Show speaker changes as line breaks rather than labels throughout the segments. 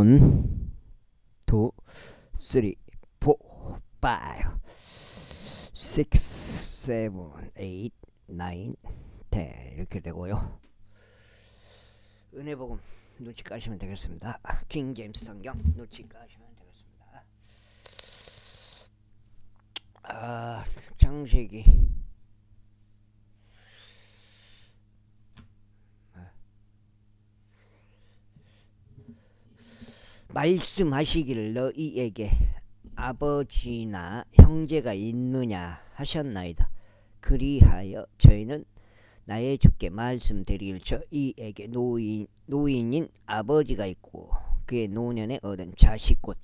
1, 2, 3, 4, 5, 6, 7, 8, 9, 10 이렇게 되고요. 은혜복음 눈치 까시면 되겠습니다. 킹 제임스 성경 눈치 까시면 되겠습니다. 창세기 말씀하시기를 너희에게 아버지나 형제가 있느냐 하셨나이다. 그리하여 저희는 나의 주께 말씀드릴 저희에게 노인인 아버지가 있고 그의 노년에 얻은 자식 곧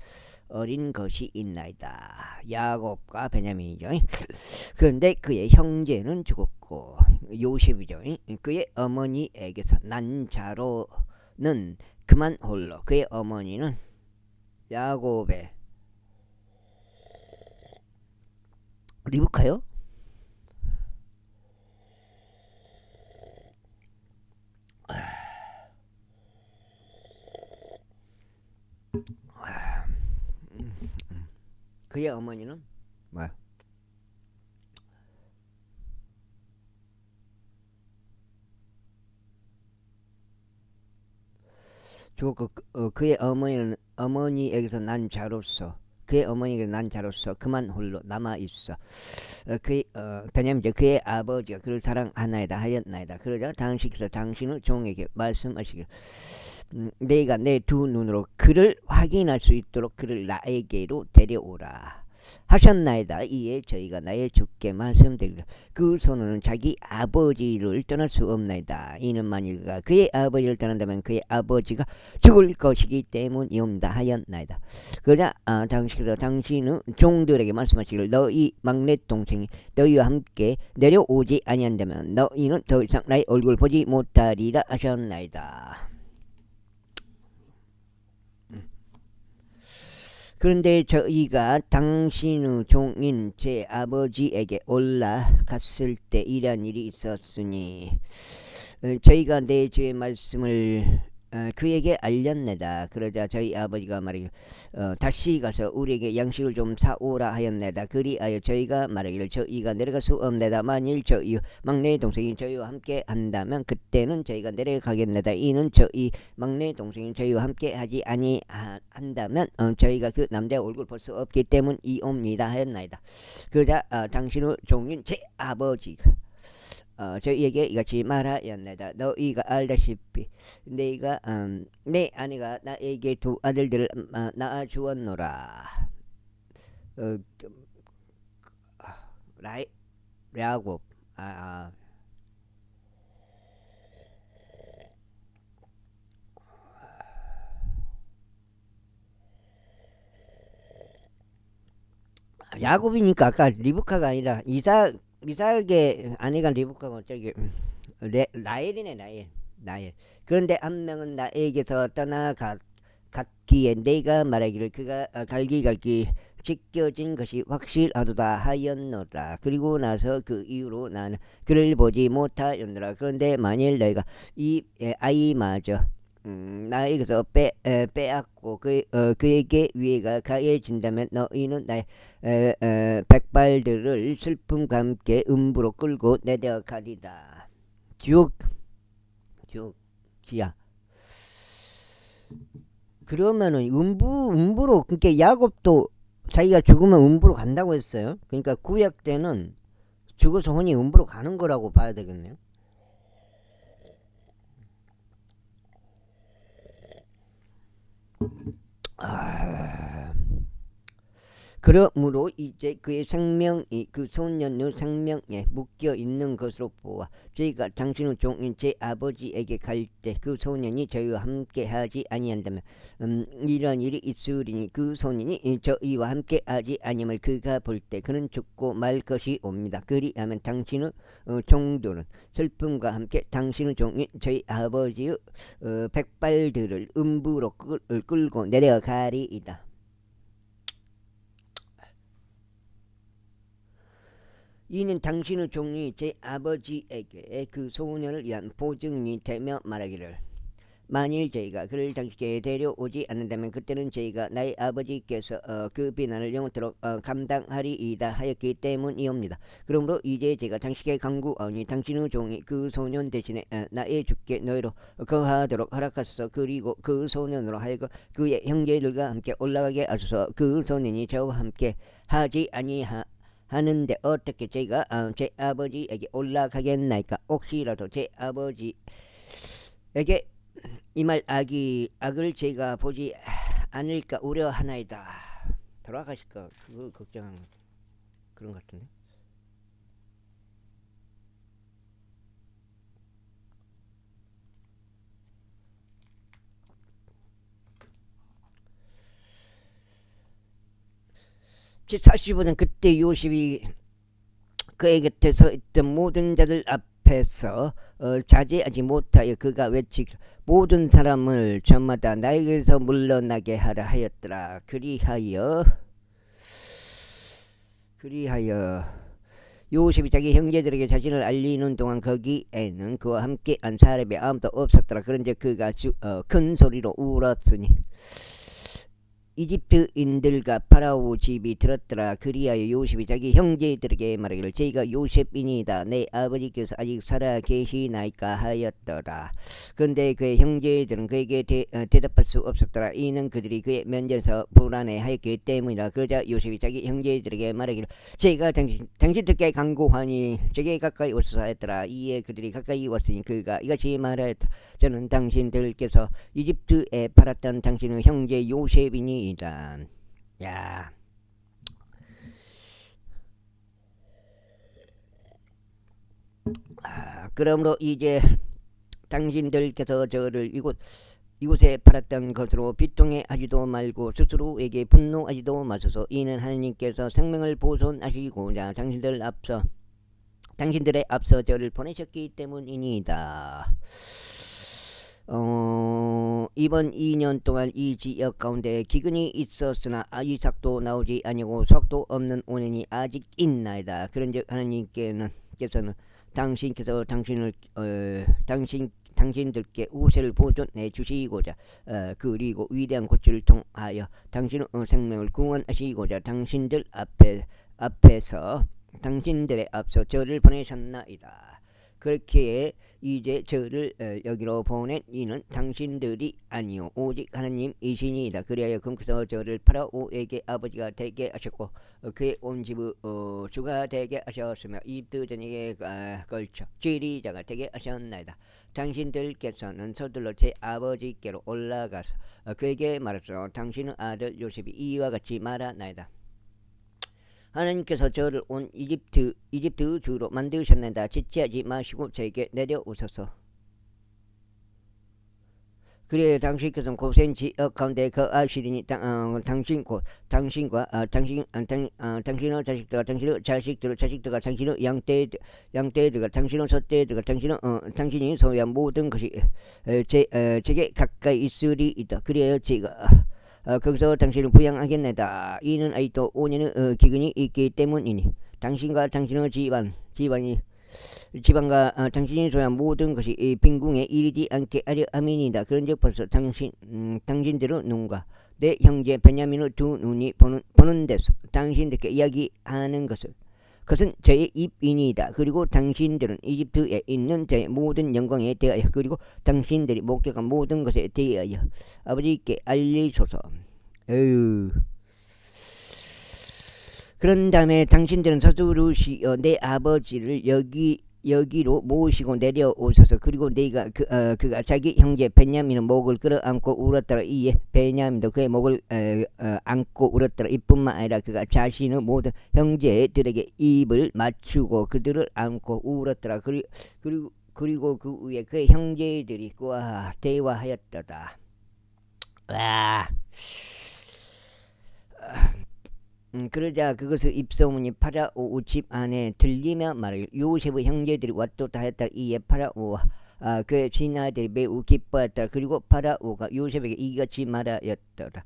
어린 것이 있나이다. 야곱과 베냐민이죠. 그런데 그의 형제는 죽었고 요셉이죠. 그의 어머니에게서 난 자로는 그만 홀로 그의 어머니는 야곱의 리브카요? 그의 어머니는 뭐야? 죽었고 그의 어머니에게서 난 자로서 그의 어머니에게서 난 자로서 그만 홀로 남아 있어. 그의 베냐민이죠. 그의 아버지가 그를 사랑하나이다 하였나이다. 그러자 당시께서 당신의 종에게 말씀하시기를 내가 내 두 눈으로 그를 확인할 수 있도록 그를 나에게로 데려오라 하셨나이다. 이에 저희가 나의 주께 말씀드리라. 그 소년은 자기 아버지를 떠날 수 없나이다. 이는 만일 그가 그의 아버지를 떠난다면 그의 아버지가 죽을 것이기 때문이옵니다 하였나이다. 그러자 당시께서 당신의 종들에게 말씀하시기를 너희 막내 동생이 너희와 함께 내려오지 아니한다면 너희는 더 이상 나의 얼굴 보지 못하리라 하셨나이다. 그런데 저희가 당신의 종인 제 아버지에게 올라갔을 때 이러한 일이 있었으니 저희가 내 주의 말씀을 그에게 알렸네다. 그러자 저희 아버지가 말하기를 다시 가서 우리에게 양식을 좀 사오라 하였네다. 그리하여 저희가 말하기를 저희가 내려갈 수 없네다. 만일 저희 막내 동생이 저희와 함께 한다면 그때는 저희가 내려가겠네다. 이는 저희 막내 동생이 저희와 함께 하지 아니한다면 저희가 그 남자의 얼굴 볼 수 없기 때문이옵니다 하였나이다. 그러자 당신의 종인 제 아버지가 저희에게 이같이 말하였나이다. 너희가 알다시피 내가 내 아내가 나에게 두 아들들을 낳아 주었노라. 야곱 야곱이니까 아까 리브카가 아니라 이삭의 아내가 리브카가 저기 라헬이네. 나엘. 그런데 한 명은 나에게서 떠나갔기에 내가 말하기를 그가 갈기갈기 찢겨진 것이 확실하도다 하였노라. 그리고 나서 그 이후로 나는 그를 보지 못하였노라. 그런데 만일 너희가 이 아이마저 나에게서 빼앗고 그에게 위해가 가해진다면 너희는 나의 백발들을 슬픔과 함께 음부로 끌고 내려가리다. 지야. 그러면은 음부로 그러니까 야곱도 자기가 죽으면 음부로 간다고 했어요. 그러니까 구약 때는 죽어서 혼이 음부로 가는 거라고 봐야 되겠네요. 그러므로 이제 그의 생명이 그 소년의 생명에 묶여 있는 것으로 보아 저희가 당신의 종인 제 아버지에게 갈 때 그 소년이 저희와 함께 하지 아니한다면 이런 일이 있으리니 그 소년이 저희와 함께 하지 아니면 그가 볼 때 그는 죽고 말 것이 옵니다. 그리하면 당신의 종들은 슬픔과 함께 당신의 종인 저희 아버지의 백발들을 음부로 끌고 내려가리이다. 이는 당신의 종이 제 아버지에게 그 소년을 위한 보증이 되며 말하기를 만일 저희가 그를 당신께 데려오지 않는다면 그때는 저희가 나의 아버지께서 그 비난을 영원토록 감당하리이다 하였기 때문이옵니다. 그러므로 이제 제가 당신께 간구하오니 당신의 종이 그 소년 대신에 나의 주께 너희로 거하도록 허락하소서. 그리고 그 소년으로 하여금 그의 형제들과 함께 올라가게 하소서. 그 소년이 저와 함께 하지 하는데 어떻게 제가 제 아버지에게 올라가겠나이까? 혹시라도 제 아버지에게 이 말 악을 제가 보지 않을까 우려하나이다. 돌아가실까 그거 걱정한 그런 것 같은데. 제45년 그때 요셉이 그의 곁에 서 있던 모든 자들 앞에서 자제하지 못하여 그가 외치기를 모든 사람을 저마다 나에게서 물러나게 하라 하였더라. 그리하여 요셉이 자기 형제들에게 자신을 알리는 동안 거기에는 그와 함께 한 사람이 아무도 없었더라. 그런데 그가 큰 소리로 울었으니 이집트인들과 파라오 집이 들었더라. 그리하여 요셉이 자기 형제들에게 말하기를 저희가 요셉이니이다. 내 아버지께서 아직 살아 계시나이까 하였더라. 그런데 그의 형제들은 그에게 대답할 수 없었더라. 이는 그들이 그의 면전에서 불안해하였기 때문이라. 그러자 요셉이 자기 형제들에게 말하기를 저희가 당신들께 간구하니 저에게 가까이 오소서 하였더라. 이에 그들이 가까이 왔으니 그가 이같이 말하였더라. 저는 당신들께서 이집트에 팔았던 당신의 형제 요셉이니이다. 야, 그러므로 이제 당신들께서 저를 이곳에 팔았던 것으로 비통해하지도 말고 스스로에게 분노하지도 마소서. 이는 하나님께서 생명을 보존하시고자 당신들의 앞서 저를 보내셨기 때문이니이다. 이번 2년 동안 이 지역 가운데 기근이 있었으나 이삭도 나오지 아니고 수확도 없는 5년이 아직 있나이다. 그런즉 하나님께서는 당신께서 당신들께 우세를 보존해 주시고자 그리고 위대한 고치를 통하여 당신의 생명을 구원하시고자 당신들의 앞서 저를 보내셨나이다. 그렇게 이제 저를 여기로 보낸 이는 당신들이 아니요 오직 하나님이시니이다. 그리하여 금께서 저를 파라오에게 아버지가 되게 하셨고 그의 온 집의 주가 되게 하셨으며 이집트 전역에 걸쳐 지리자가 되게 하셨나이다. 당신들께서는 서둘러 제 아버지께로 올라가서 그에게 말하소서. 당신의 아들 요셉이 이와 같이 말하나이다. 하나님께서 저를 온 이집트 주로 만드셨나이다. 지체하지 마시고 저에게 내려오소서. 그래 당신께서는 고센 지역 가운데 거하시리니 당신과 당신의 자식들과 당신의 양떼들과 당신의 소떼들과 당신이 소유한 모든 것이 제게 가까이 있으리이다. 그래야 제가 거기서 당신을 부양하겠나이다. 이는 아직도 5년의 기근이 있기 때문이니 당신과 당신의 지방과 당신이 소유한 모든 것이 빈궁에 이르지 않게 하려 함이니이다. 그런즉 벌써 당신들의 눈과 내 형제 베냐민의 두 눈이 보는 데서 당신들께 이야기하는 그것은 저의 입이니이다. 그리고 당신들은 이집트에 있는 저의 모든 영광에 대하여 그리고 당신들이 목격한 모든 것에 대하여 아버지께 알리소서. 그런 다음에 당신들은 서두르시어 내 아버지를 여기로 모시고 내려오소서. 그리고 그가 자기 형제 베냐민의 목을 끌어안고 울었더라. 이에 베냐민도 그의 목을 안고 울었더라. 이뿐만 아니라 그가 자신의 모든 형제들에게 입을 맞추고 그들을 안고 울었더라. 그리고 그 후에 그의 형제들이 그와 대화하였더라. 그러자 그것을 입소문이 파라오 집 안에 들리며 말하기를 요셉의 형제들이 왔도다 하였다. 이에 파라오와 그의 신하들이 매우 기뻐했더라. 그리고 파라오가 요셉에게 이같이 말하였더라.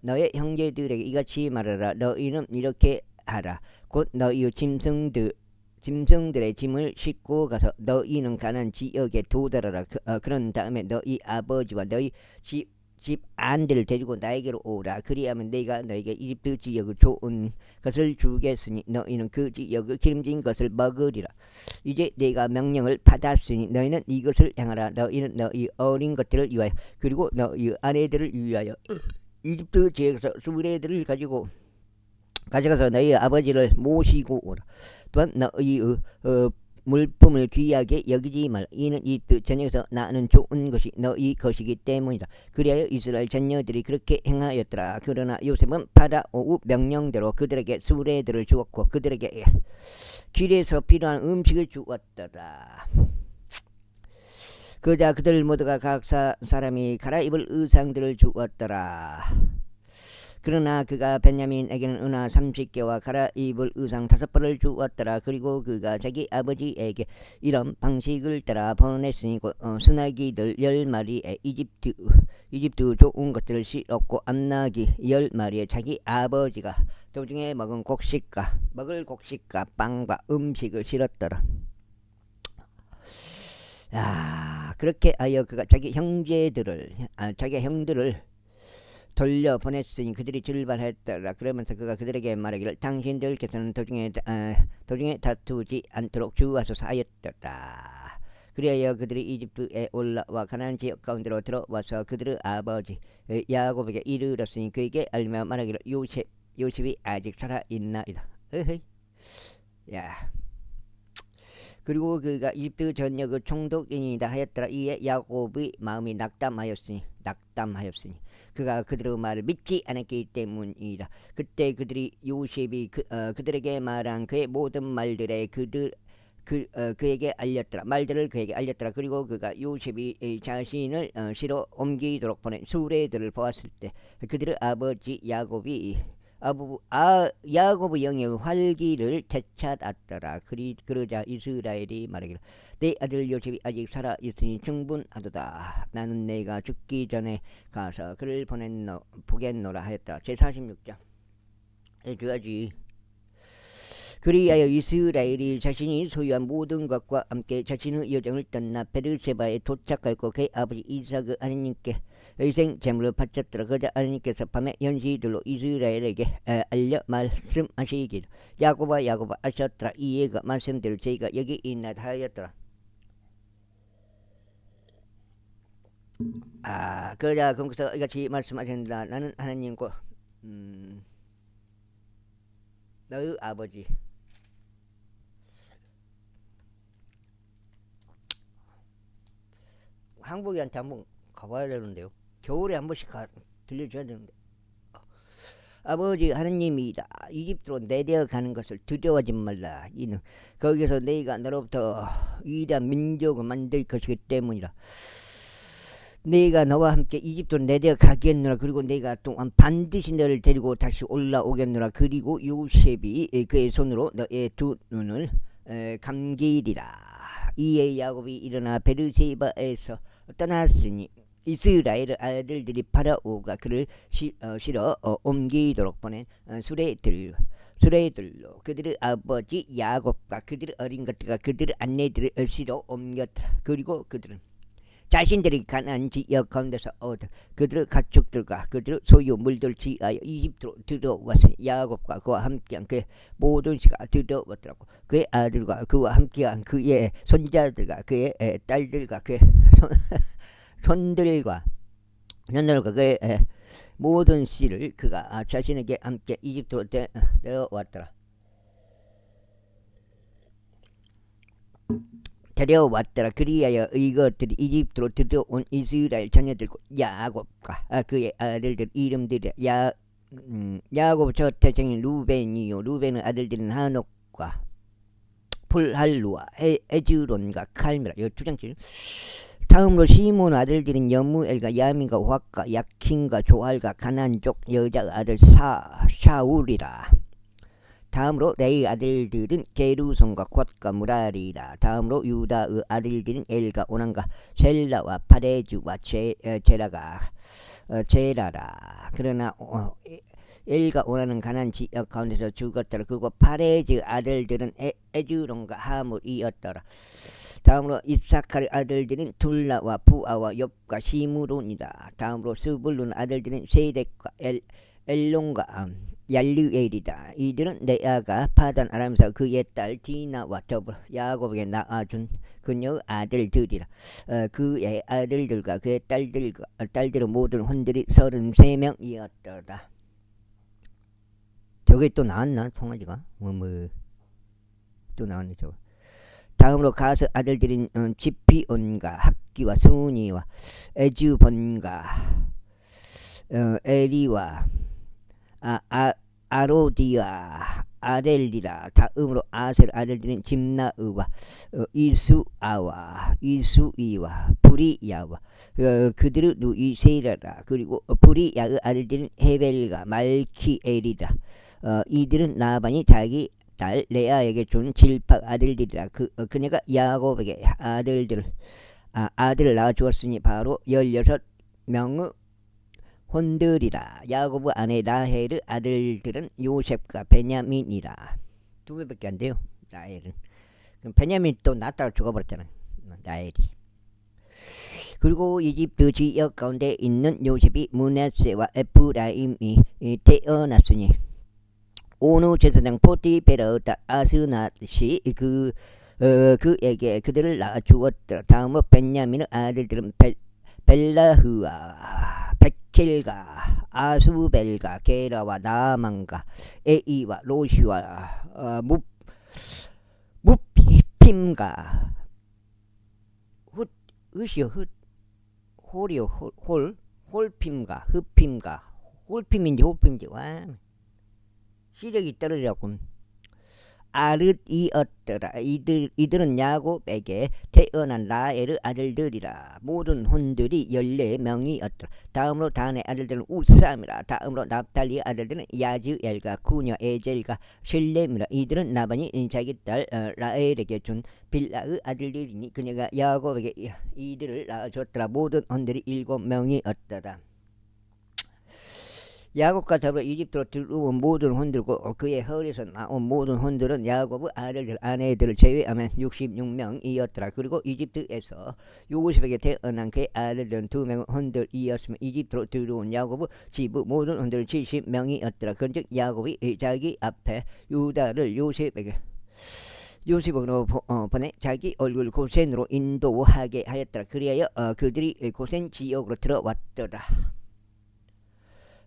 너의 형제들에게 이같이 말하라. 너희는 이렇게 하라. 곧 너희의 짐승들 짐승들의 짐을 싣고 가서 너희는 가나안 지역에 도달하라. 그런 다음에 너희 아버지와 너희 집 안들을 데리고 나에게로 오라. 그리하면 내가 너에게 이집트 지역을 좋은 것을 주겠으니 너희는 그 지역을 기름진 것을 먹으리라. 이제 내가 명령을 받았으니 너희는 이것을 행하라. 너희는 너희 어린 것들을 위하여 그리고 너희 아내들을 위하여 이집트 지역에서 수레들을 가져가서 너희 아버지를 모시고 오라. 또한 너희의 물품을 귀하게 여기지 말라. 이는 이집트 전역에서 나는 좋은 것이 너희 것이기 때문이라. 그리하여 이스라엘 자녀들이 그렇게 행하였더라. 그러나 요셉은 파라오의 명령대로 그들에게 수레들을 주었고 그들에게 길에서 필요한 음식을 주었더라. 그러자 그들 모두가 각 사람이 갈아입을 의상들을 주었더라. 그러나 그가 베냐민에게는 은하 30개와 갈아입을 의상 5벌을 주었더라. 그리고 그가 자기 아버지에게 이런 방식을 따라 보냈으니 순하기들 10마리에 이집트 좋은 것들을 실었고 암나기 10마리에 자기 아버지가 도중에 먹을 곡식과 빵과 음식을 실었더라. 그렇게 하여 그가 자기 형들을 돌려보냈으니 그들이 출발했더라. 그러면서 그가 그들에게 말하기를 당신들께서는 도중에 다투지 않도록 주하소서 하였더라. 그리하여 그들이 이집트에 올라와 가나안 지역 가운데로 들어와서 그들의 아버지 야곱에게 이르렀으니 그에게 알며 말하기를 요셉이 아직 살아있나이다. 그리고 그가 이집트 전역의 총독인이다 하였더라. 이에 야곱의 마음이 낙담하였으니 그가 그들의 말을 믿지 않았기 때문이라. 그때 그들이 요셉이 그들에게 말한 그의 모든 말들에 그에게 알렸더라. 그리고 그가 요셉이 자신을 시로 옮기도록 보낸 수레들을 보았을 때 그들의 아버지 야곱의 영의 활기를 되찾았더라. 그러자 이스라엘이 말하기를 내 아들 요셉이 아직 살아있으니 충분하도다. 나는 내가 죽기 전에 가서 그를 보겠노라 하였다. 제46장 해줘야지. 그리하여 이스라엘이 자신이 소유한 모든 것과 함께 자신의 여정을 떠나 베르세바에 도착하였고 그의 아버지 이삭의 하나님께 의생 제물을 바쳤더라. 그러자 하나님께서 밤에 현시들로 이스라엘에게 알려 말씀하시기를 야곱아 하셨더라. 이에 그 말씀대로 저희가 여기 있나이다 하였더라. 그러자 거기서 이같이 말씀하셨다. 나는 하나님과 너의 아버지 항복이한테 한번 가봐야 되는데요. 겨울에 한 번씩 들려줘야 되는데. 아버지 하느님이다. 이집트로 내려가는 것을 두려워하지 말라. 이는 거기서 내가 너로부터 위대한 민족을 만들 것이기 때문이라. 내가 너와 함께 이집트로 내려가겠노라. 그리고 내가 또한 반드시 너를 데리고 다시 올라오겠노라. 그리고 요셉이 그의 손으로 너의 두 눈을 감기리라. 이에 야곱이 일어나 베르세바에서 떠났으니 이스라엘 아들들이 파라오가 그를 실어 옮기도록 보낸 수레들로 그들의 아버지 야곱과 그들의 어린 것들과 그들의 아내들을 실어 옮겼더라. 그리고 그들은 자신들이 가나안 지역 가운데서 얻은 그들의 가축들과 그들의 소유물들 지하여 이집트로 들어왔으니 야곱과 그와 함께한 그의 모든 시가 들어왔더라고. 그의 아들과 그와 함께한 그의 손자들과 그의 딸들과 그의 손들과 그의 모든 씨를 그가 자신에게 함께 이집트로 데려왔더라. 그리하여 이것들이 이집트로 들어온 이스라엘 자녀들과 야곱과 그의 아들들 이름들이 야곱 첫 태생인 루벤이요. 루벤의 아들들은 하녹과 풀할루와 에즈론과 칼미라. 이 두 장씩. 다음으로 시몬 아들들인 여무엘과 야민과 확과 야킨과 조알과 가나안족 여자 아들 샤울이라. 다음으로 레이 아들들은 게루손과 콧과 무라리라. 다음으로 유다의 아들들은 엘과 오난과 셀라와 파레즈와 제라라. 그러나 엘가 원하는 가난 지역 가운데서 죽었더라. 그리고 파레즈 아들들은 에즈론과 하물이었더라. 다음으로 이사카의 아들들은 둘라와 부아와 욥과 시므론이다. 다음으로 스불룬 아들들은 세덱과 엘론과 얄르엘이다. 이들은 레아가 파단 아람에서 그의 딸 디나와 더불어 야곱에게 낳아준 그녀의 아들들이라. 그의 아들들과 그의 딸들은 모든 혼들이 33명이었더라. 저게 또 나왔나 송아지가? 또 나왔네 저거. 다음으로 가스 아들들인 지피온과 학기와 수니와 에즈본과 에리와 아로디와 아렐리라. 다음으로 아셀 아들들인 짐나으와 이수이와 부리야와 그들의 누이 세라라. 그리고 부리야의 아들들인 헤벨과 말키엘이라. 이들은 라반이 자기 딸 레아에게 준 질팍 아들들이라. 그녀가 야곱에게 아들을 낳아주었으니 바로 16명의 혼들이라. 야곱의 아내 라헬의 아들들은 요셉과 베냐민이라. 두 개밖에 안 돼요. 라헬은. 그럼 베냐민 또 낳다가 죽어버렸잖아. 라헬이. 그리고 이집트 지역 가운데 있는 요셉이 므낫세와 에프라임이 태어났으니 오누 제사장 포티베르다 아스낫이 그에게 그들을 낳아주었더라. 다음으로 벤야민의 아들들은 벨라흐와 베킬과 아수벨과 게라와 나만과 에이와 로시와 무핍임과 홀핍과 홀핍인지 와 시력이 떨어져갖고 아르이었더라. 이들은 야곱에게 태어난 라헬의 아들들이라. 모든 혼들이 14명이었더라. 다음으로 단의 아들들은 우삼이라. 다음으로 납달리의 아들들은 야즈엘과 구녀 에젤과 실렘이라. 이들은 나반이 자기 딸 라헬에게 준 빌라의 아들들이니 그녀가 야곱에게 이들을 낳아줬더라. 모든 혼들이 7명이었더라. 야곱과 더불어 이집트로 들어온 모든 혼들과 그의 허리에서 나온 모든 혼들은 야곱의 아들들 아내들을 제외하면 66명이었더라. 그리고 이집트에서 요셉에게 태어난 그의 아들들은 2명의 혼들이었으며 이집트로 들어온 야곱의 집의 모든 혼들은 70명이었더라. 그런즉 야곱이 자기 앞에 유다를 요셉으로 보내 자기 얼굴 고센으로 인도하게 하였더라. 그리하여 그들이 고센 지역으로 들어왔더라.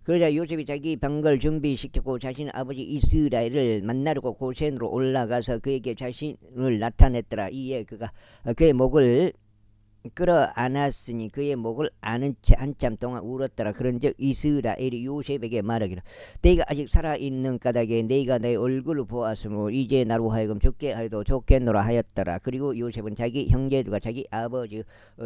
그러자 요셉이 자기 병거를 준비시켰고 자신의 아버지 이스라엘을 만나려고 고센으로 올라가서 그에게 자신을 나타냈더라. 이에 그가 그의 목을 끌어안았으니 그의 목을 아는 채 한참 동안 울었더라. 그런즉 이스라엘이 요셉에게 말하기를 내가 아직 살아있는 까닭에 내가 내 얼굴을 보았으므로 이제 나로 하여금 죽게 하여도 좋겠노라 하였더라. 그리고 요셉은 자기 형제들과 자기 아버지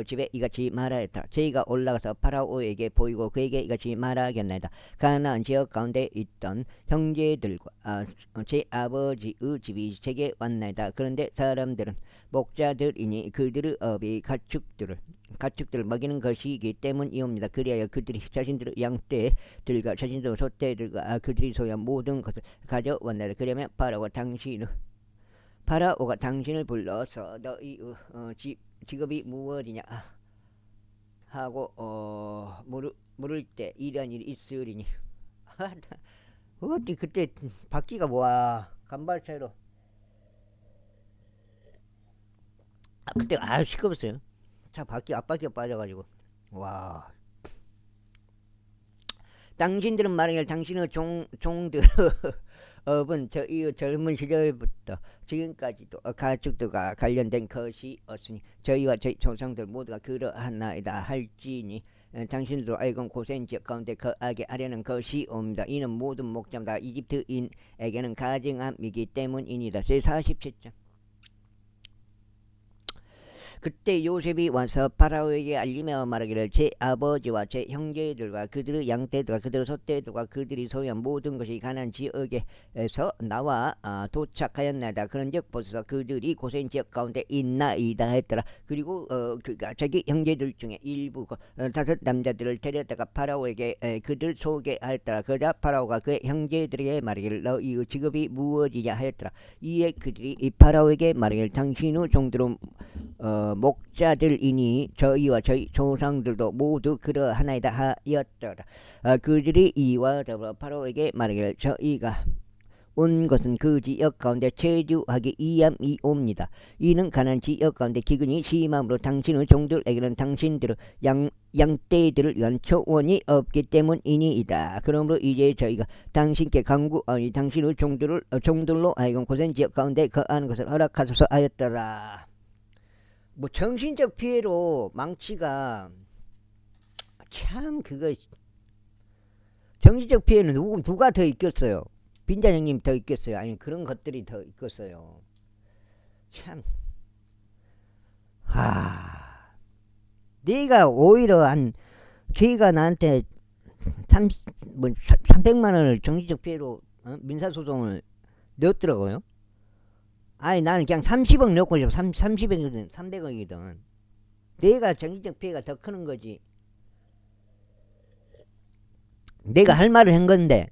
집에 이같이 말하였더라. 저희가 올라가서 파라오에게 보이고 그에게 이같이 말하겠나이다. 가나안 지역 가운데 있던 형제들과 제 아버지의 집이 제게 왔나이다. 그런데 사람들은 목자들이니 그들의 업이 가축들을 먹이는 것이기 때문이옵니다. 그리하여 그들이 자신들의 양떼들과 자신들의 소떼들과 그들이 소유한 모든 것을 가져왔나이다. 그러면 파라오가 당신을 불러서 너희 직업이 무엇이냐 하고 물을 때 이러한 일이 있으리니 어디 그때 바퀴가 뭐야 간발 차이로 그때 시끄럽었어요. 차 앞바퀴가 빠져가지고 와. 당신들은 말하기를 당신의 종들의 업은 저희 젊은 시절부터 지금까지도 가축들과 관련된 것이 없으니 저희와 저희 조상들 모두가 그러하나이다 할지니 당신들도 알건 고센 지역 가운데 거하게 하려는 것이옵니다. 이는 모든 목자마다 이집트인에게는 가증함이기 때문이니다. 제 47장 그때 요셉이 와서 파라오에게 알리며 말하기를 제 아버지와 제 형제들과 그들의 양떼들과 그들의 소떼들과 그들이 소유한 모든 것이 가나안 지역에서 나와 도착하였나이다. 그런즉 보소서 그들이 고센 지역 가운데 있나이다 했더라. 그리고 자기 형제들 중에 일부 다섯 남자들을 데려다가 파라오에게 그들 소개하였더라. 그러자 파라오가 그의 형제들에게 말하기를 너희의 직업이 무엇이냐 하였더라. 이에 그들이 이 파라오에게 말하기를 당신의 종들은 목자들이니 저희와 저희 조상들도 모두 그러하나이다 하였더라. 그들이 이와 더불어 파라오에게 말하기를 저희가 온 것은 그 지역 가운데 체류하기 이함이옵니다. 이는 가나안 지역 가운데 기근이 심함으로 당신의 종들에게는 당신들의 양떼들을 위한 초원이 없기 때문이니이다. 그러므로 이제 저희가 당신께 간구하니 당신의 종들로 하여금 고센 지역 가운데 거하는 것을 허락하소서 하였더라. 뭐 정신적 피해로 망치가 참 그거 정신적 피해는 누가 더 있겠어요? 빈자 형님 더 있겠어요? 아니 그런 것들이 더 있겠어요. 참 네가 오히려 걔가 나한테 300만 원을 정신적 피해로 민사소송을 넣었더라고요. 아니 나는 그냥 30억 넣고 싶어. 30억이든 300억이든 내가 정신적 피해가 더 크는 거지. 내가 할 말을 한 건데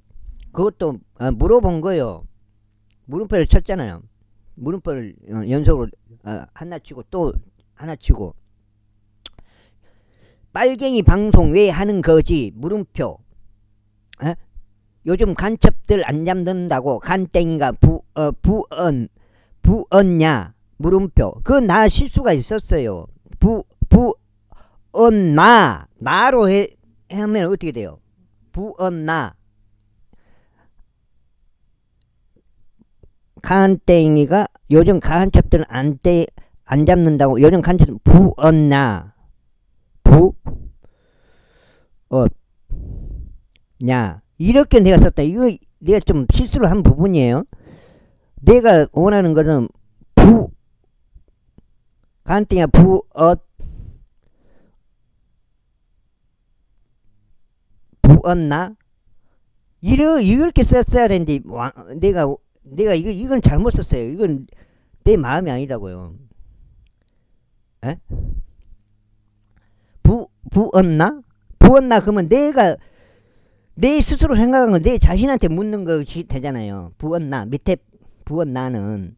그것도 물어본 거요. 물음표를 쳤잖아요. 물음표를 연속으로 하나 치고 또 하나 치고 빨갱이 방송 왜 하는 거지? 물음표. 요즘 간첩들 안 잡는다고 간땡이가 부언냐 물음표. 그건 나 실수가 있었어요. 부언나 나로 하면 어떻게 돼요? 부언나 간땡이가 요즘 간첩들은 안 잡는다고 요즘 간첩들은 부언나 냐 이렇게 내가 썼다. 이거 내가 좀 실수를 한 부분이에요. 내가 원하는 거는 간땡이가 부언나 이렇게 썼어야 되는데 내가 이건 잘못 썼어요. 이건 내 마음이 아니다고요. 에? 부언나 그러면 내가 내 스스로 생각한 건 내 자신한테 묻는 것이 되잖아요. 부언나 밑에 부언나는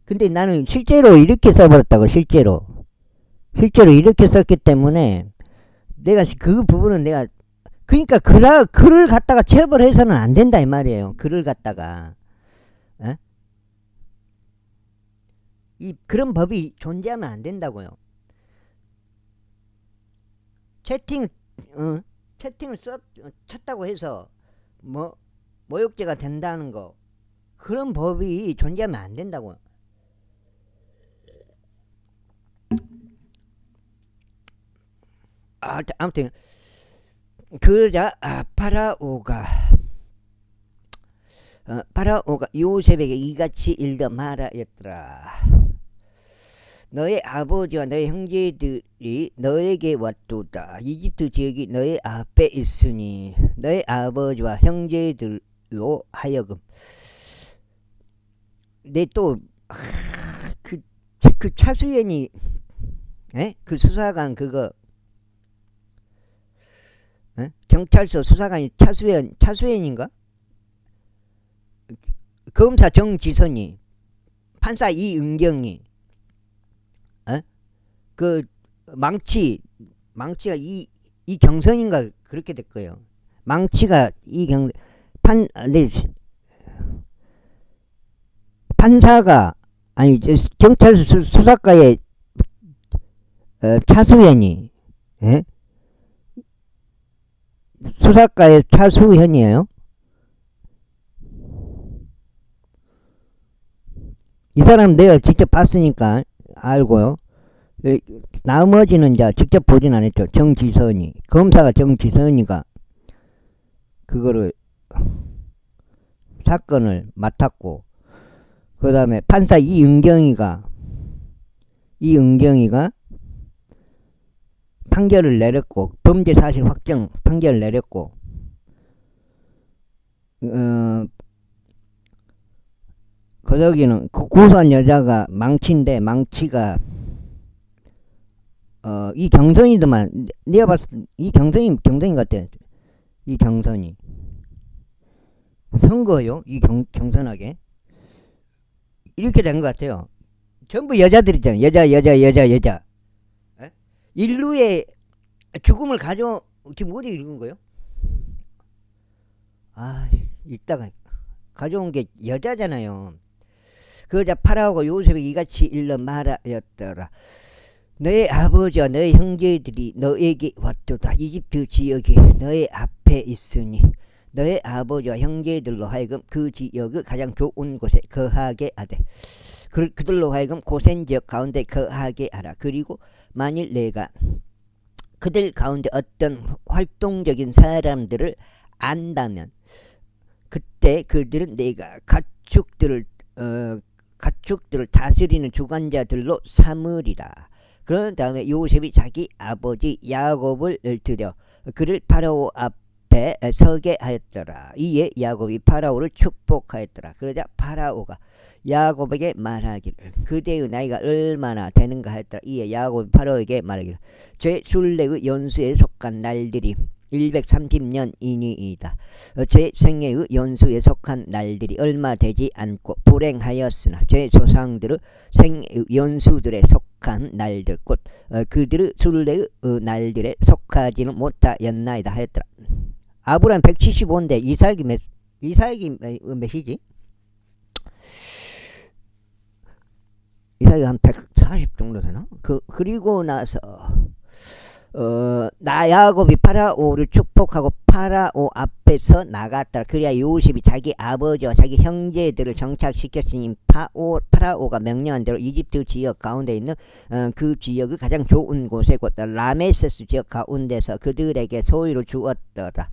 근데 나는 실제로 이렇게 써버렸다고. 실제로 이렇게 썼기 때문에 내가 그 부분은 내가 그러니까 글을 갖다가 처벌해서는 안 된다 이 말이에요. 글을 갖다가 그런 법이 존재하면 안 된다고요. 채팅을 쳤다고 해서 모욕죄가 된다는 거 그런 법이 존재하면 안 된다고요. 아무튼 그러자 파라오가 요셉에게 이같이 일러 말하였더라. 너의 아버지와 너의 형제들이 너에게 왔도다. 이집트 지역이 너의 앞에 있으니 너의 아버지와 형제들로 하여금 내 또 그 차수연이 그 수사관 그거 경찰서 수사관이 차수연인가? 검사 정지선이 판사 이은경이 그 망치가 이경선인가 그렇게 됐고요. 망치가 판사가 아니 경찰서 수사과의 차수현이 수사과의 차수현이에요. 이 사람 내가 직접 봤으니까 알고요. 나머지는 이제 직접 보진 않았죠. 정지선이 검사가 정지선이가 그거를 사건을 맡았고 그 다음에 판사 이은경이가 판결을 내렸고 범죄 사실 확정 판결을 내렸고 거기는 고소한 여자가 망치인데 망치가 이 경선이더만 내가 봤을 때 이 경선인 것 같아. 이 경선이 선거요. 이 경선하게 이렇게 된 것 같아요. 전부 여자들이잖아요. 여자. 에? 인류의 죽음을 지금 어디 읽은 거요? 아, 읽다가 가져온 게 여자잖아요. 그 여자 파라오가 요셉이 이같이 일러 말하였더라. 너의 아버지와 너의 형제들이 너에게 왔도다. 이집트 지역이 너의 앞에 있으니 너의 아버지와 형제들로 하여금 그 지역의 가장 좋은 곳에 거하게 하되 그들로 하여금 고센 지역 가운데 거하게 하라. 그리고 만일 내가 그들 가운데 어떤 활동적인 사람들을 안다면 그때 그들은 내가 가축들을 다스리는 주관자들로 삼으리라. 그런 다음에 요셉이 자기 아버지 야곱을 들여 그를 파라오 앞에 서게 하였더라. 이에 야곱이 파라오를 축복하였더라. 그러자 파라오가 야곱에게 말하기를 그대의 나이가 얼마나 되는가 하였더라. 이에 야곱이 파라오에게 말하기를 제 순례의 연수에 속한 날들이 130년이니이다. 제 생애의 연수에 속한 날들이 얼마 되지 않고 불행하였으나 제 조상들의 생애의 연수들에 속한 날들 곧 그들의 순례의 날들에 속하지는 못하였나이다 하였더라. 아브라함 175인데 이삭이 몇이지? 이삭이 한 140 정도 되나? 그리고 나서 나 야곱이 파라오를 축복하고 파라오 앞에서 나갔다. 그래야 요셉이 자기 아버지와 자기 형제들을 정착시켰으니 파라오가 명령한 대로 이집트 지역 가운데 있는 그 지역의 가장 좋은 곳에 곧 라메세스 지역 가운데서 그들에게 소유를 주었더라.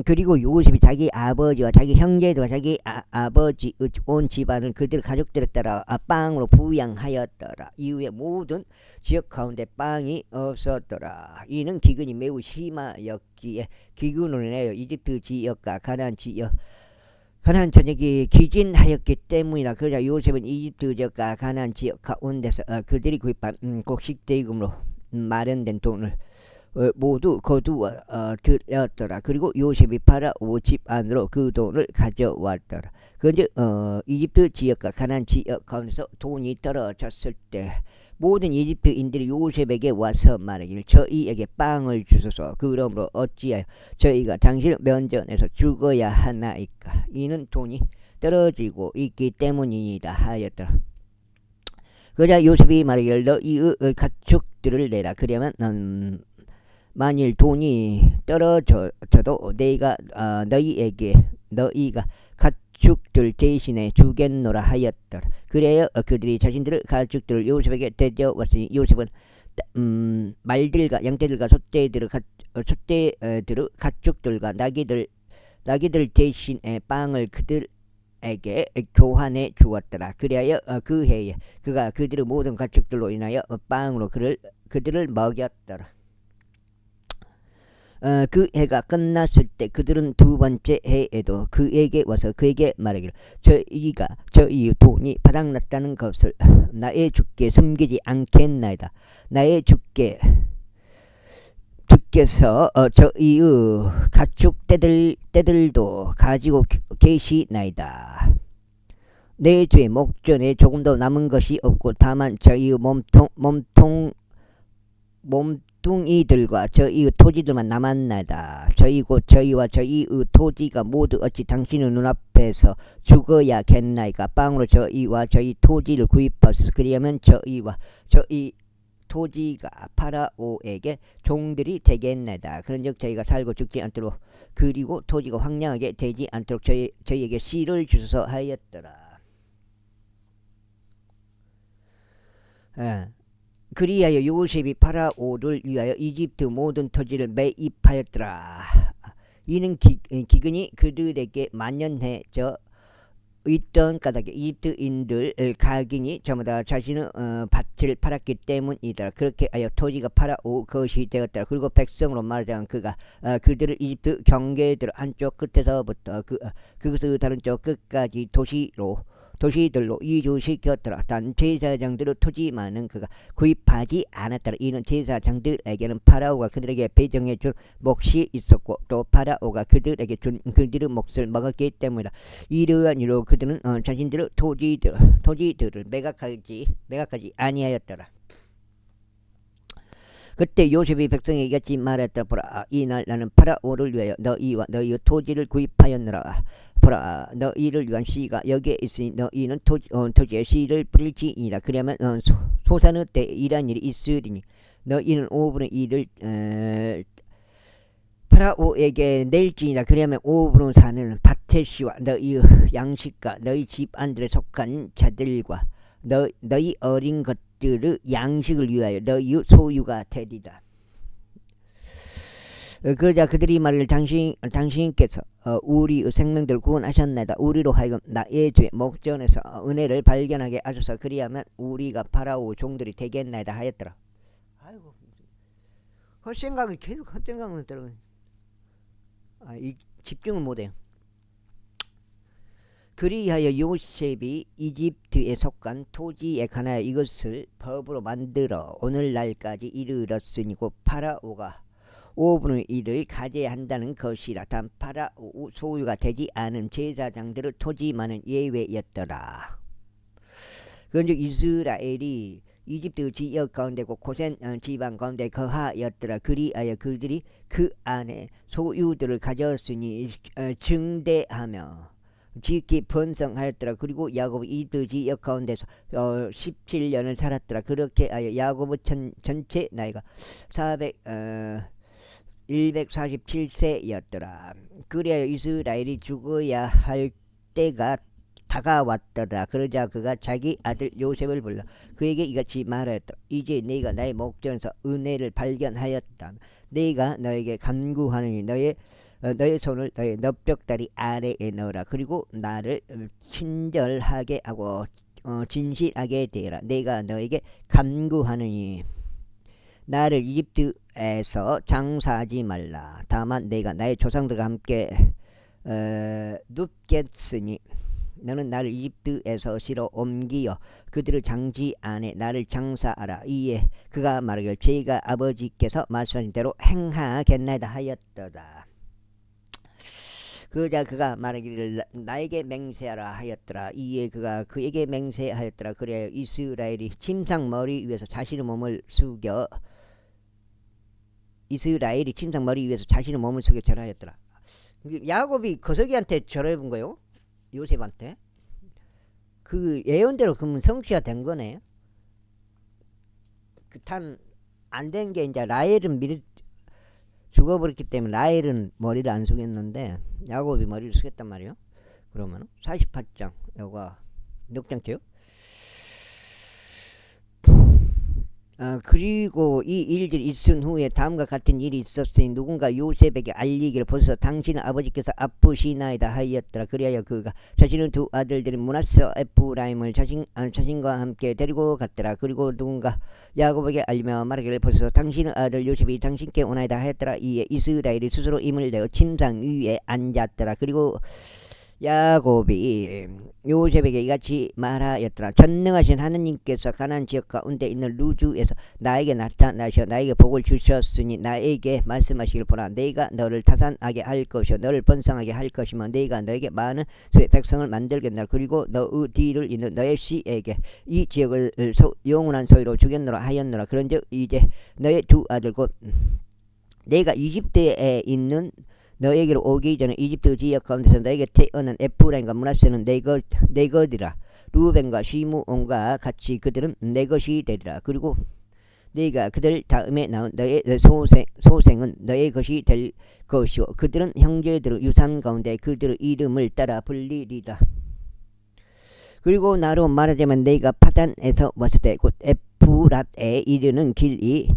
그리고 요셉이 자기 아버지와 자기 형제들과 자기 아버지의 온 집안을 그들 가족들에 따라 빵으로 부양하였더라. 이후에 모든 지역 가운데 빵이 없었더라. 이는 기근이 매우 심하였기에 기근으로 인하여 이집트 지역과 가나안 전역이 기진하였기 때문이라. 그러자 요셉은 이집트 지역과 가나안 지역 가운데서 그들이 구입한 곡식대금으로 마련된 돈을 모두 거두어 들였더라. 그리고 요셉이 파라오 집 안으로 그 돈을 가져왔더라. 그런데 이집트 지역과 가나안 지역 가운데서 돈이 떨어졌을 때 모든 이집트인들이 요셉에게 와서 말하기를 저희에게 빵을 주소서. 그러므로 어찌하여 저희가 당신을 면전에서 죽어야 하나이까. 이는 돈이 떨어지고 있기 때문이니이다 하였더라. 그러자 요셉이 말하기를 너희의 가축들을 내라. 그러면 만일 돈이 떨어져도 내가 너희가 가축들 대신에 주겠노라 하였더라. 그래야 그들이 자신들의 가축들을 요셉에게 데려왔으니 요셉은 말들과 양떼들과 소떼들의 가축들과 나귀들 대신에 빵을 그들에게 교환해 주었더라. 그래야 그 해에 그가 그들의 모든 가축들로 인하여 빵으로 그들을 먹였더라. 그 해가 끝났을 때 그들은 두 번째 해에도 그에게 와서 그에게 말하기를 저희의 돈이 바닥났다는 것을 나의 주께 숨기지 않겠나이다. 나의 주께서 저희의 가축 떼들도 가지고 계시나이다. 내 주의 목전에 조금도 남은 것이 없고 다만 저희의 몸뚱이들과 저희의 토지들만 남았나이다. 저희와 저희의 토지가 모두 어찌 당신의 눈앞에서 죽어야겠나이까. 빵으로 저희와 저희 토지를 구입하소서. 그리하면 저희와 저희 토지가 파라오에게 종들이 되겠나이다. 그런즉 저희가 살고 죽지 않도록 그리고 토지가 황량하게 되지 않도록 저희에게 씨를 주소서 하였더라. 그리하여 요셉이 파라오를 위하여 이집트 모든 토지를 매입하였더라. 이는 기근이 그들에게 만연해져 있던 까닭에 이집트인들 각인이 전부 다 자신의 밭을 팔았기 때문이다. 그렇게 하여 토지가 파라오 것이 되었다. 그리고 백성으로 말하자면 그들을 이집트 경계들 한쪽 끝에서부터 그것을 다른 쪽 끝까지 도시들로 이주시켰더라. 단 제사장들의 토지만은 그가 구입하지 않았더라. 이는 제사장들에게는 파라오가 그들에게 배정해준 몫이 있었고 또 파라오가 그들에게 준 그들의 몫을 먹었기 때문이다. 이러한 이유로 그들은 자신들의 토지들을 매각하지 아니하였더라. 그때 요셉이 백성에게 이같이 말했다. 보라, 이날 나는 파라오를 위하여 너희와 너희의 토지를 구입하였노라. 보라, 너희를 위한 씨가 여기에 있으니 너희는 토지에 씨를 뿌릴지니라. 그러면 소산의 때 이란 일이 있으리니 너희는 5분의 2를 파라오에게 낼지니라. 그러면 5분의 4는 밭의 씨와 너희의 양식과 너희 집안들에 속한 자들과 너희 어린 것들의 양식을 위하여 너희의 소유가 되리다. 그러자 그들이 말을 당신께서 우리의 생명들을 구원하셨나이다. 우리로 하여금 나의 죄 목전에서 은혜를 발견하게 하소서. 그리하면 우리가 파라오 종들이 되겠나이다 하였더라. 아이고, 헛생각이 계속 헛생각만 들어. 집중을 못해요. 그리하여 요셉이 이집트에 속한 토지에 관하여 이것을 법으로 만들어 오늘날까지 이르렀으니 곧 파라오가 5분의 1을 가져야 한다는 것이라. 단 파라오 소유가 되지 않은 제사장들의 토지만은 예외였더라. 그런즉 이스라엘이 이집트 지역 가운데 고센 지방 가운데 거하였더라. 그리하여 그들이 그 안에 소유들을 가졌으니 증대하며 지극히 번성하였더라. 그리고 야곱이 이집트 지역 가운데서 17년을 살았더라. 그렇게 하여 야곱의 전체 나이가 147세였더라. 그래야 이스라엘이 죽어야 할 때가 다가왔더라. 그러자 그가 자기 아들 요셉을 불러 그에게 이같이 말하였다. 이제 네가 나의 목전에서 은혜를 발견하였다. 네가 너에게 간구하느니 너의 손을 너의 넓적다리 아래에 넣어라. 그리고 나를 친절하게 하고 진실하게 되라. 내가 너에게 간구하느니 나를 이집트에서 장사하지 말라. 다만 내가 나의 조상들과 함께 눕겠으니 너는 나를 이집트에서 시로 옮기어 그들의 장지 안에 나를 장사하라. 이에 그가 말하길 제가 아버지께서 말씀하신 대로 행하겠나이다 하였더라. 그러자 그가 말하기를 나에게 맹세하라 하였더라. 이에 그가 그에게 맹세하였더라. 그래 이스라엘이 침상 머리 위에서 자신의 몸을 숙여 절하였더라. 야곱이 거석이한테 절해본 거요. 요셉한테. 그 예언대로 그러면 성취가 된 거네. 안 된 게 이제 라헬은 미리 죽어버렸기 때문에 라헬은 머리를 안 숙였는데 야곱이 머리를 숙였단 말이에요. 그러면 48장 요거 넉장째요. 그리고 이 일들이 있은 후에 다음과 같은 일이 있었으니 누군가 요셉에게 알리기를 벌써 당신의 아버지께서 아프시나이다 하였더라. 그리하여 그가 자신의 두 아들들인 므낫세 에프라임을 자신과 함께 데리고 갔더라. 그리고 누군가 야곱에게 알리며 말하기를 벌써 당신의 아들 요셉이 당신께 오나이다 하였더라. 이에 이스라엘이 스스로 힘을 내어 침상 위에 앉았더라. 그리고 야곱이 요셉에게 이같이 말하였더라. 전능하신 하느님께서 가나안 지역 가운데 있는 루즈에서 나에게 나타나셔 나에게 복을 주셨으니 나에게 말씀하시길 보라. 내가 너를 타산하게 할 것이요 너를 번성하게 할 것이며 내가 너에게 많은 수의 백성을 만들겠노라. 그리고 너의 뒤를 잇는 너의 씨에게 이 지역을 영원한 소유로 주겠노라 하였노라. 그런즉 이제 너의 두 아들 곧 내가 이집트에 있는 너에게로 오기 전에 이집트 지역 가운데서 너에게 태어난 에프라임과 므낫세는 내 것이라. 루벤과 시므온과 같이 그들은 내 것이 되리라. 그리고 네가 그들 다음에 나온 너의 소생은 너의 것이 될 것이요 그들은 형제들의 유산 가운데 그들의 이름을 따라 불리리라. 그리고 나로 말하자면 네가 파단에서 왔을 때 곧 에프랏에 이르는 길이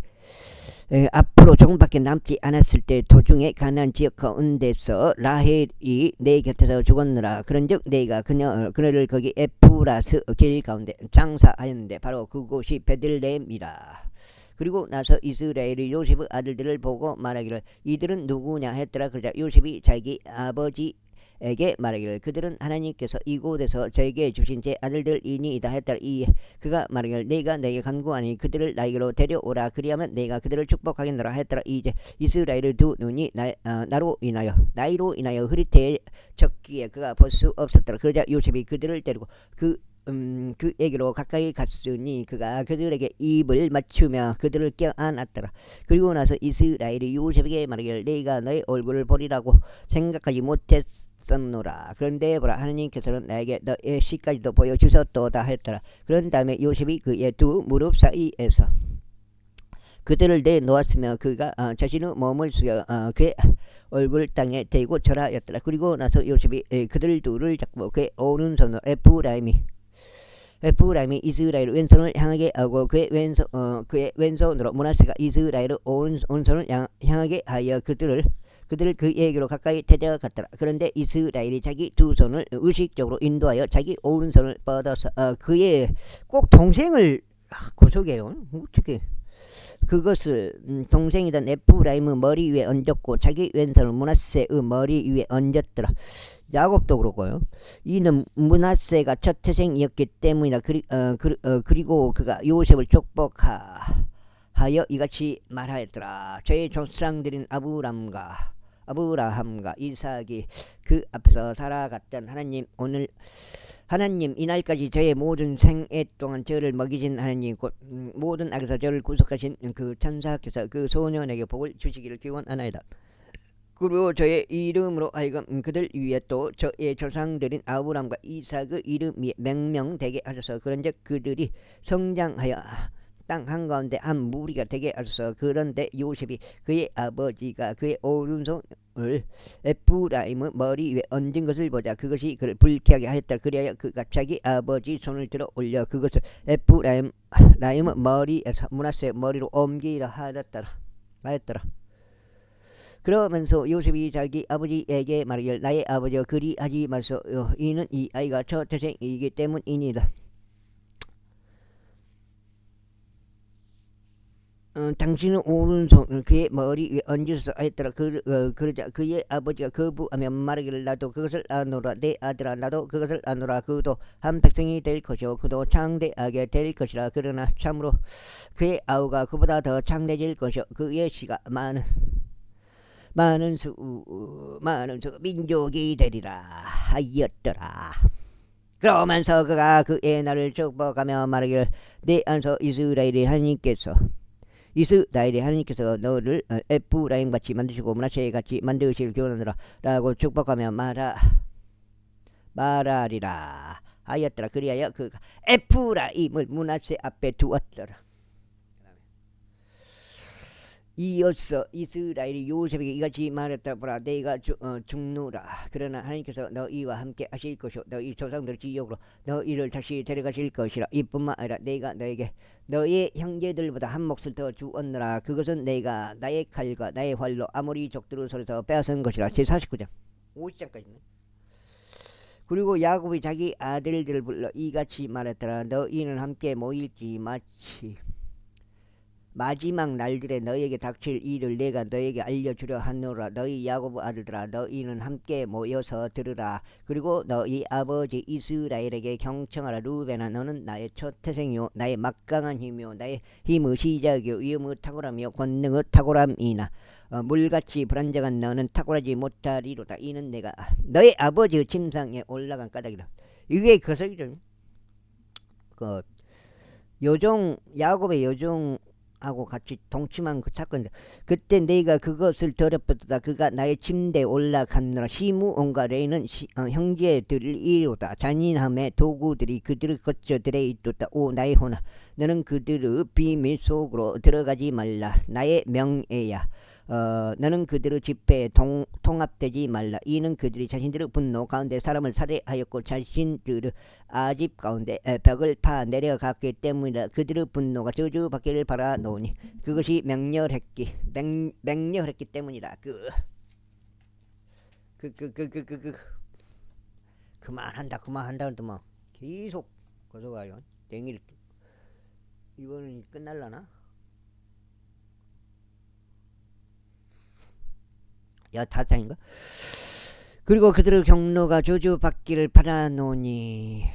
앞으로 조금밖에 남지 않았을 때 도중에 가나안 지역 가운데서 라헬이 내 곁에서 죽었느라. 그런즉 내가 그녀를 거기 에프라스 길 가운데 장사하였는데 바로 그곳이 베들레헴이라. 그리고 나서 이스라엘이 요셉의 아들들을 보고 말하기를 이들은 누구냐 했더라. 그러자 요셉이 자기 아버지에게 말하기를 그들은 하나님께서 이곳에서 저에게 주신 제 아들들이니이다 했더라. 그가 말하기를 내가 내게 간구하니 그들을 나에게로 데려오라. 그리하면 내가 그들을 축복하겠노라 했더라. 이제 이스라엘의 두 눈이 나이로 인하여 흐릿해졌기에 그가 볼 수 없었더라. 그러자 요셉이 그들을 데리고 그에게로 가까이 갔으니 그가 그들에게 입을 맞추며 그들을 껴안았더라. 그리고 나서 이스라엘이 요셉에게 말하기를 내가 너의 얼굴을 보리라고 생각하지 못했었노라. 그런데 보라 하나님께서는 나에게 너의 시까지도 보여주셨도다 했더라. 그런 다음에 요셉이 그의 두 무릎 사이에서 그들을 내놓았으며 그가 자신의 몸을 숙여 그의 얼굴 땅에 대고 절하였더라. 그리고 나서 요셉이 그들 둘을 잡고 그의 오른손으로 에프라임이 이스라엘 왼손을 향하게 하고 그의 왼손으로 므낫세가 이스라엘의 오른손을 향하게 하여 그들을 그에게로 가까이 데려갔더라. 그런데 이스라엘이 자기 두 손을 의식적으로 인도하여 자기 오른손을 뻗어서 그의 꼭 동생을 고속해요. 어떻게 그것을 동생이던 에프라임의 머리 위에 얹었고 자기 왼손을 므낫세의 머리 위에 얹었더라. 야곱도 그러고요. 이는 므낫세가 첫 태생이었기 때문이라. 그리고 그가 요셉을 축복하여 이같이 말하였더라. 저의 조상들인 아브라함과 이삭이 그 앞에서 살아갔던 하나님 이날까지 저의 모든 생애 동안 저를 먹이신 하나님 곧 모든 악에서 저를 구속하신 그 천사께서 그 소년에게 복을 주시기를 기원하나이다. 그리고 저의 이름으로 하여금 그들 위에 또 저의 조상들인 아브람과 이삭의 이름이 명명되게 하셔서 그런즉 그들이 성장하여 땅 한가운데 한 무리가 되게 하셔서. 그런데 요셉이 그의 아버지가 그의 오른손을 에프라임의 머리 위에 얹은 것을 보자 그것이 그를 불쾌하게 하였다. 그리하여 그가 자기 아버지 손을 들어 올려 그것을 에프라임의 머리에서 므낫세의 머리로 옮기라 하였더라. 그러면서 요셉이 자기 아버지에게 말하기를 나의 아버지여 그리하지 마소서. 이는 이 아이가 첫 태생이기 때문이니이다. 당신은 오른손을 그의 머리 위에 얹어서 하였더라. 그러자 그의 아버지가 거부하며 말하기를 나도 그것을 아노라. 내 아들아 나도 그것을 아노라. 그도 한 백성이 될 것이요 그도 창대하게 될 것이라. 그러나 참으로 그의 아우가 그보다 더 창대해질 것이요 그의 씨가 많은 수 민족이 되리라 하였더라. 그러면서 그가 그의 날을 축복하며 말하기를 내 안서 이스라엘의 하나님께서 너를 에프라임 같이 만드시고 므낫세 같이 만드시길 기원하노라 라고 축복하며 말하리라 하였더라. 그리하여 그가 에프라임을 므낫세 앞에 두었더라. 이어서 이스라엘이 요셉에게 이같이 말했다. 보라 내가 죽노라. 그러나 하나님께서 너희와 함께 하실 것이요 너희 조상들 지역으로 너희를 다시 데려가실 것이라. 이뿐만 아니라 내가 너에게 너의 형제들보다 한 몫을 더 주었노라. 그것은 내가 나의 칼과 나의 활로 아모리 족들의 손에서 빼앗은 것이라. 제49장 50장까지는. 그리고 야곱이 자기 아들들을 불러 이같이 말했더라. 너희는 함께 모일지 마치 마지막 날들에 너희에게 닥칠 일을 내가 너희에게 알려주려 하노라. 너희 야곱 아들들아 너희는 함께 모여서 들으라. 그리고 너희 아버지 이스라엘에게 경청하라. 루벤아 너는 나의 첫 태생이요 나의 막강한 힘이요 나의 힘의 시작이요 위엄의 탁월함이요 권능의 탁월함이나 물같이 불안정한 너는 탁월하지 못하리로다. 이는 내가 너의 아버지의 침상에 올라간 까닭이다. 이게 그것이죠. 야곱의 여종 하고 같이 동침한 그 사건인데 그때 내가 그것을 더럽혔다. 그가 나의 침대에 올라갔노라. 시므온과 레이는 형제들이로다. 잔인함의 도구들이 그들의 거처들에 있도다. 오 나의 혼아 너는 그들의 비밀 속으로 들어가지 말라. 나의 명예야 너는 그들의 집회에 통합되지 말라. 이는 그들이 자신들의 분노 가운데 사람을 살해하였고 자신들의 아집 가운데 벽을 파 내려갔기 때문이라. 그들의 분노가 저주받기를 바라노니 그것이 맹렬했기 때문이라. 그만한다 뭐 계속 거서가요. 댕일 이거는 끝날라나? 야 타짜인가? 그리고 그들의 경로가 저주받기를 바라노니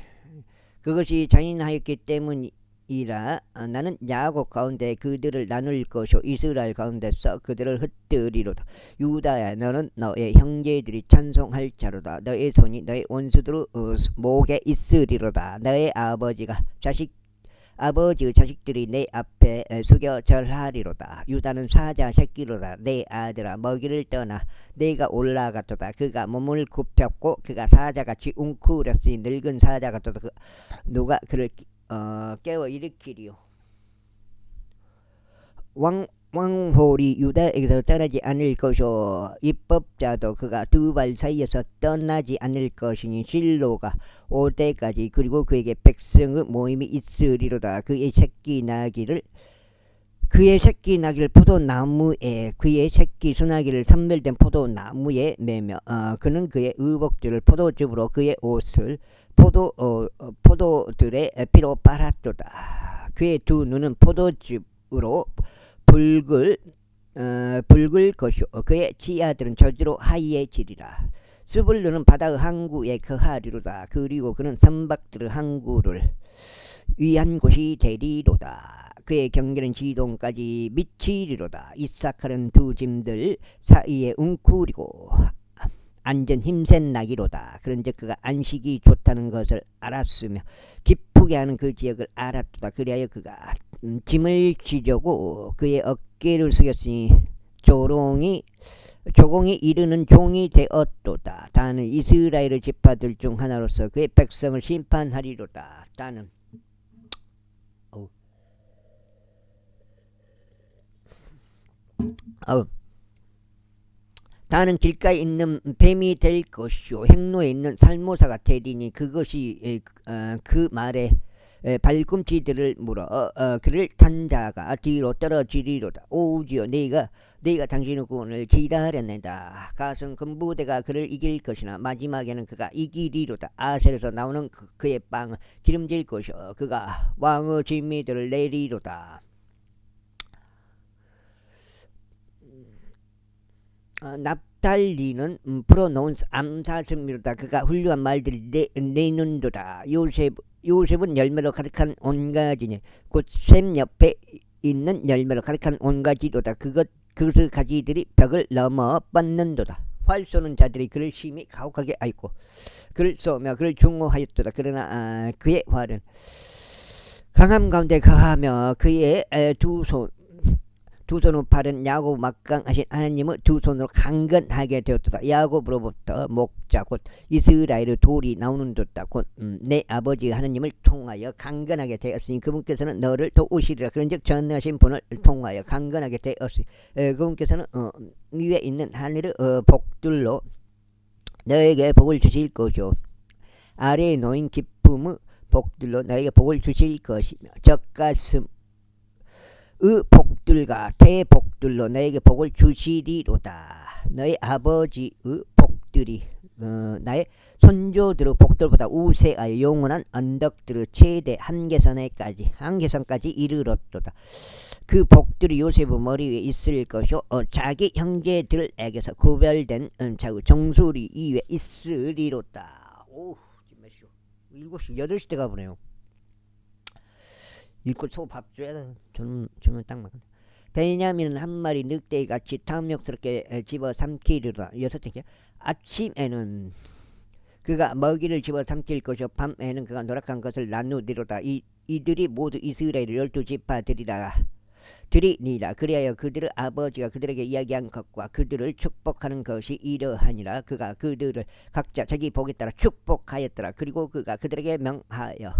그것이 잔인하였기 때문이라. 나는 야곱 가운데 그들을 나눌 것이요 이스라엘 가운데서 그들을 흩뜨리로다. 유다야 너는 너의 형제들이 찬송할 자로다. 너의 손이 너의 원수들의 목에 있으리로다. 너의 아버지의 자식들이 내 앞에 숙여 절하리로다. 유다는 사자 새끼로다. 내 아들아 먹이를 떠나 내가 올라갔도다. 그가 몸을 굽혔고 그가 사자같이 웅크렸으니 늙은 사자 같도다. 누가 그를 깨워 일으키리요. 왕홀이 유다에게서 떠나지 않을 것이요 입법자도 그가 두 발 사이에서 떠나지 않을 것이니 실로가 올 때까지 그리고 그에게 백성의 모임이 있으리로다. 그의 새끼 나기를 포도나무에 그의 새끼 수나기를 선별된 포도나무에 매며 그는 그의 의복들을 포도즙으로 그의 옷을 포도들의 피로 빨았도다. 그의 두 눈은 포도즙으로 붉을 것이요 그의 지하들은 저주로 하얘지리라. 스불루는 바다의 항구에 거하리로다. 그리고 그는 선박들의 항구를 위한 곳이 되리로다. 그의 경계는 지동까지 미치리로다. 이사칼은 두 짐들 사이에 웅크리고 앉은 힘센 나기로다. 그런즉 그가 안식이 좋다는 것을 알았으며 기쁘게 하는 그 지역을 알았도다. 그리하여 그가 짐을 지려고 그의 어깨를 숙였으니 조공이 이르는 종이 되었도다. 다는 이스라엘의 지파들 중 하나로서 그의 백성을 심판하리로다. 다는 길가에 있는 뱀이 될 것이요 행로에 있는 살모사가 되리니 그것이 그 말에 발꿈치들을 물어 그를 탄 자가 뒤로 떨어지리로다. 오지여 내가 당신의 구원을 기다렸는다. 가성 군부대가 그를 이길 것이나 마지막에는 그가 이기리로다. 아셀에서 나오는 그의 빵을 기름질 것이요 그가 왕의 진미들을 내리로다. 납달리는 풀어놓은 암사슴이로다. 그가 훌륭한 말들을 내는도다. 요셉은 열매로 가득한 온가지니 곧 샘 옆에 있는 열매로 가득한 온가지도다. 그것의 가지들이 벽을 넘어 뻗는도다. 활 쏘는 자들이 그를 심히 가혹하게 하였고 그를 쏘며 그를 중호하였도다. 그러나 그의 활은 강함 가운데 거하며 그의 두 손의 팔은 야곱 막강하신 하나님의 두 손으로 강건하게 되었도다. 야곱으로부터 목자 곧 이스라엘의 돌이 나오는도다. 곧 내 아버지 하나님을 통하여 강건하게 되었으니 그분께서는 너를 도우시리라. 그런즉 전능하신 분을 통하여 강건하게 되었으니 그분께서는 위에 있는 하늘의 복들로 너에게 복을 주실 것이요 아래에 놓인 기쁨의 복들로 너에게 복을 주실 것이며 젖가슴 의 복들과 대복들로 너에게 복을 주시리로다. 너의 아버지의 복들이 나의 손조들의 복들보다 우세하여 영원한 언덕들의 최대 한계선까지 이르렀도다. 그 복들이 요셉의 머리 위에 있을 것이요 자기 형제들에게서 구별된 자의 정수리 위에 있으리로다. 오, 몇 시요? 7시, 8시 때가 보네요. 읽고 밥 줘야 돼. 저는 딱 맞거든. 베냐민은 한 마리 늑대같이 탐욕스럽게 집어 삼키리로다. 6째 아침에는 그가 먹이를 집어 삼킬 것이요 밤에는 그가 노력한 것을 나누리로다. 이들이 모두 이스라엘의 12지파들이니라. 그리하여 그들의 아버지가 그들에게 이야기한 것과 그들을 축복하는 것이 이러하니라. 그가 그들을 각자 자기 복에 따라 축복하였더라. 그리고 그가 그들에게 명하여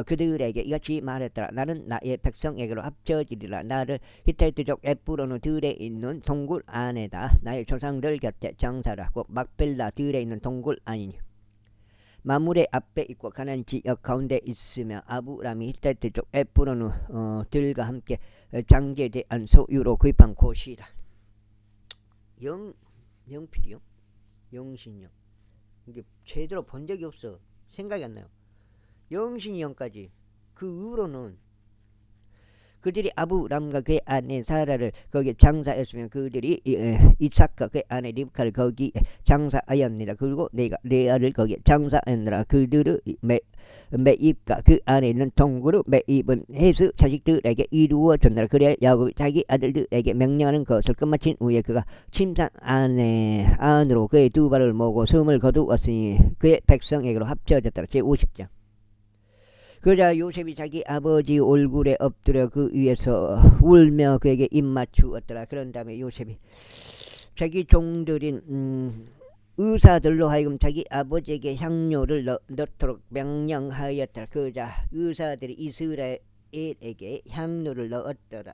그들에게 이같이 말했더라. 나는 나의 백성에게로 합쳐지리라. 나를 히타이트족 에프로누 들에 있는 동굴 안에다 나의 조상들 곁에 장사라고 막벨라 들에 있는 동굴 아니니 마물의 앞에 있고 가나안 지역 가운데 있으며 아브람이 히타이트족 에프로누 들과 함께 장제대한 소유로 구입한 곳이라. 영필이요? 영신이요? 이게 제대로 본 적이 없어. 생각이 안 나요. 영신이 형까지. 그 이후로는 그들이 아브람과 그의 아내 사라를 거기에 장사했으면 그들이 이삭과 그의 아내 리브카를 거기에 장사하였느니라. 그리고 내가 레아를 거기에 장사하였느라. 그들의 매입과 그 안에 있는 동굴의 매입은 헤스 자식들에게 이루어졌느라. 그래야 야곱이 자기 아들들에게 명령하는 것을 끝마친 후에 그가 침상 안으로 그의 두 발을 모으고 숨을 거두었으니 그의 백성에게로 합쳐졌더라. 제50장. 그러자 요셉이 자기 아버지 얼굴에 엎드려 그 위에서 울며 그에게 입맞추었더라. 그런 다음에 요셉이 자기 종들인 의사들로 하여금 자기 아버지에게 향료를 넣도록 명령하였더라. 그러자 의사들이 이스라엘에게 향료를 넣었더라.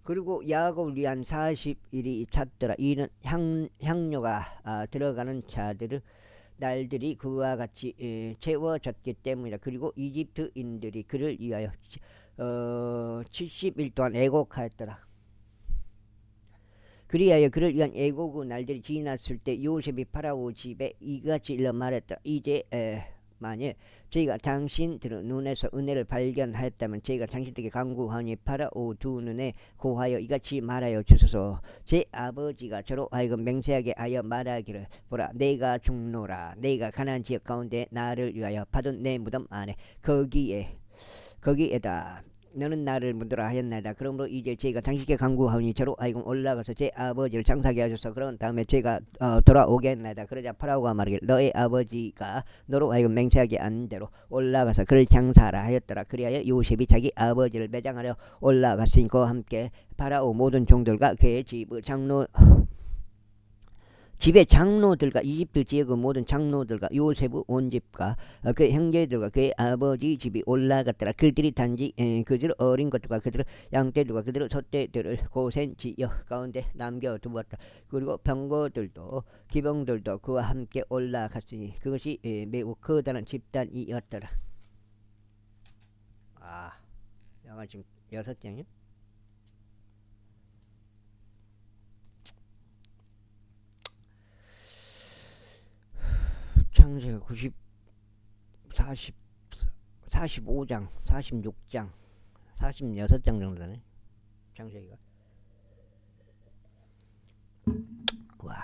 그리고 야곱을 위한 40일이 찼더라. 이는 향료가 들어가는 자들을 날들이 그와 같이 채워졌기 때문이다. 그리고 이집트인들이 그를 위하여 70일 동안 애곡하였더라. 그리하여 그를 위한 애곡의 날들이 지났을 때 요셉이 파라오 집에 이같이 일러 말했더라. 이제 만일 저희가 당신들의 눈에서 은혜를 발견하였다면 저희가 당신들에게 간구하니 파라오 두 눈에 고하여 이같이 말하여 주소서. 제 아버지가 저로 하여금 맹세하게 하여 말하기를 보라 내가 죽노라. 내가 가나안 지역 가운데 나를 위하여 파둔 내 무덤 안에 거기에다 너는 나를 묻으라 하였나이다. 그러므로 이제 제가 당신께 간구하오니 저로 하여금 올라가서 제 아버지를 장사하게 하셔서 그런 다음에 제가 돌아오겠나이다. 그러자 파라오가 말하기를 너의 아버지가 너로 하여금 맹세하게 한 대로 올라가서 그를 장사하라 하였더라. 그리하여 요셉이 자기 아버지를 매장하려 올라갔으니 그와 함께 파라오 모든 종들과 그의 집의 장로들과 이집트 지역의 모든 장로들과 요셉의 온 집과 그의 형제들과 그의 아버지 집이 올라갔더라. 그들이 단지 그들의 어린 것들과 그들의 양떼들과 그들의 젖떼들을 고센 지역 가운데 남겨두었다. 그리고 병거들도 기병들도 그와 함께 올라갔으니 그것이 매우 커다란 집단이었더라. 영화 지금 6장이요? 창세기 45장, 46장, 46장 정도 되네. 창세기가. 와.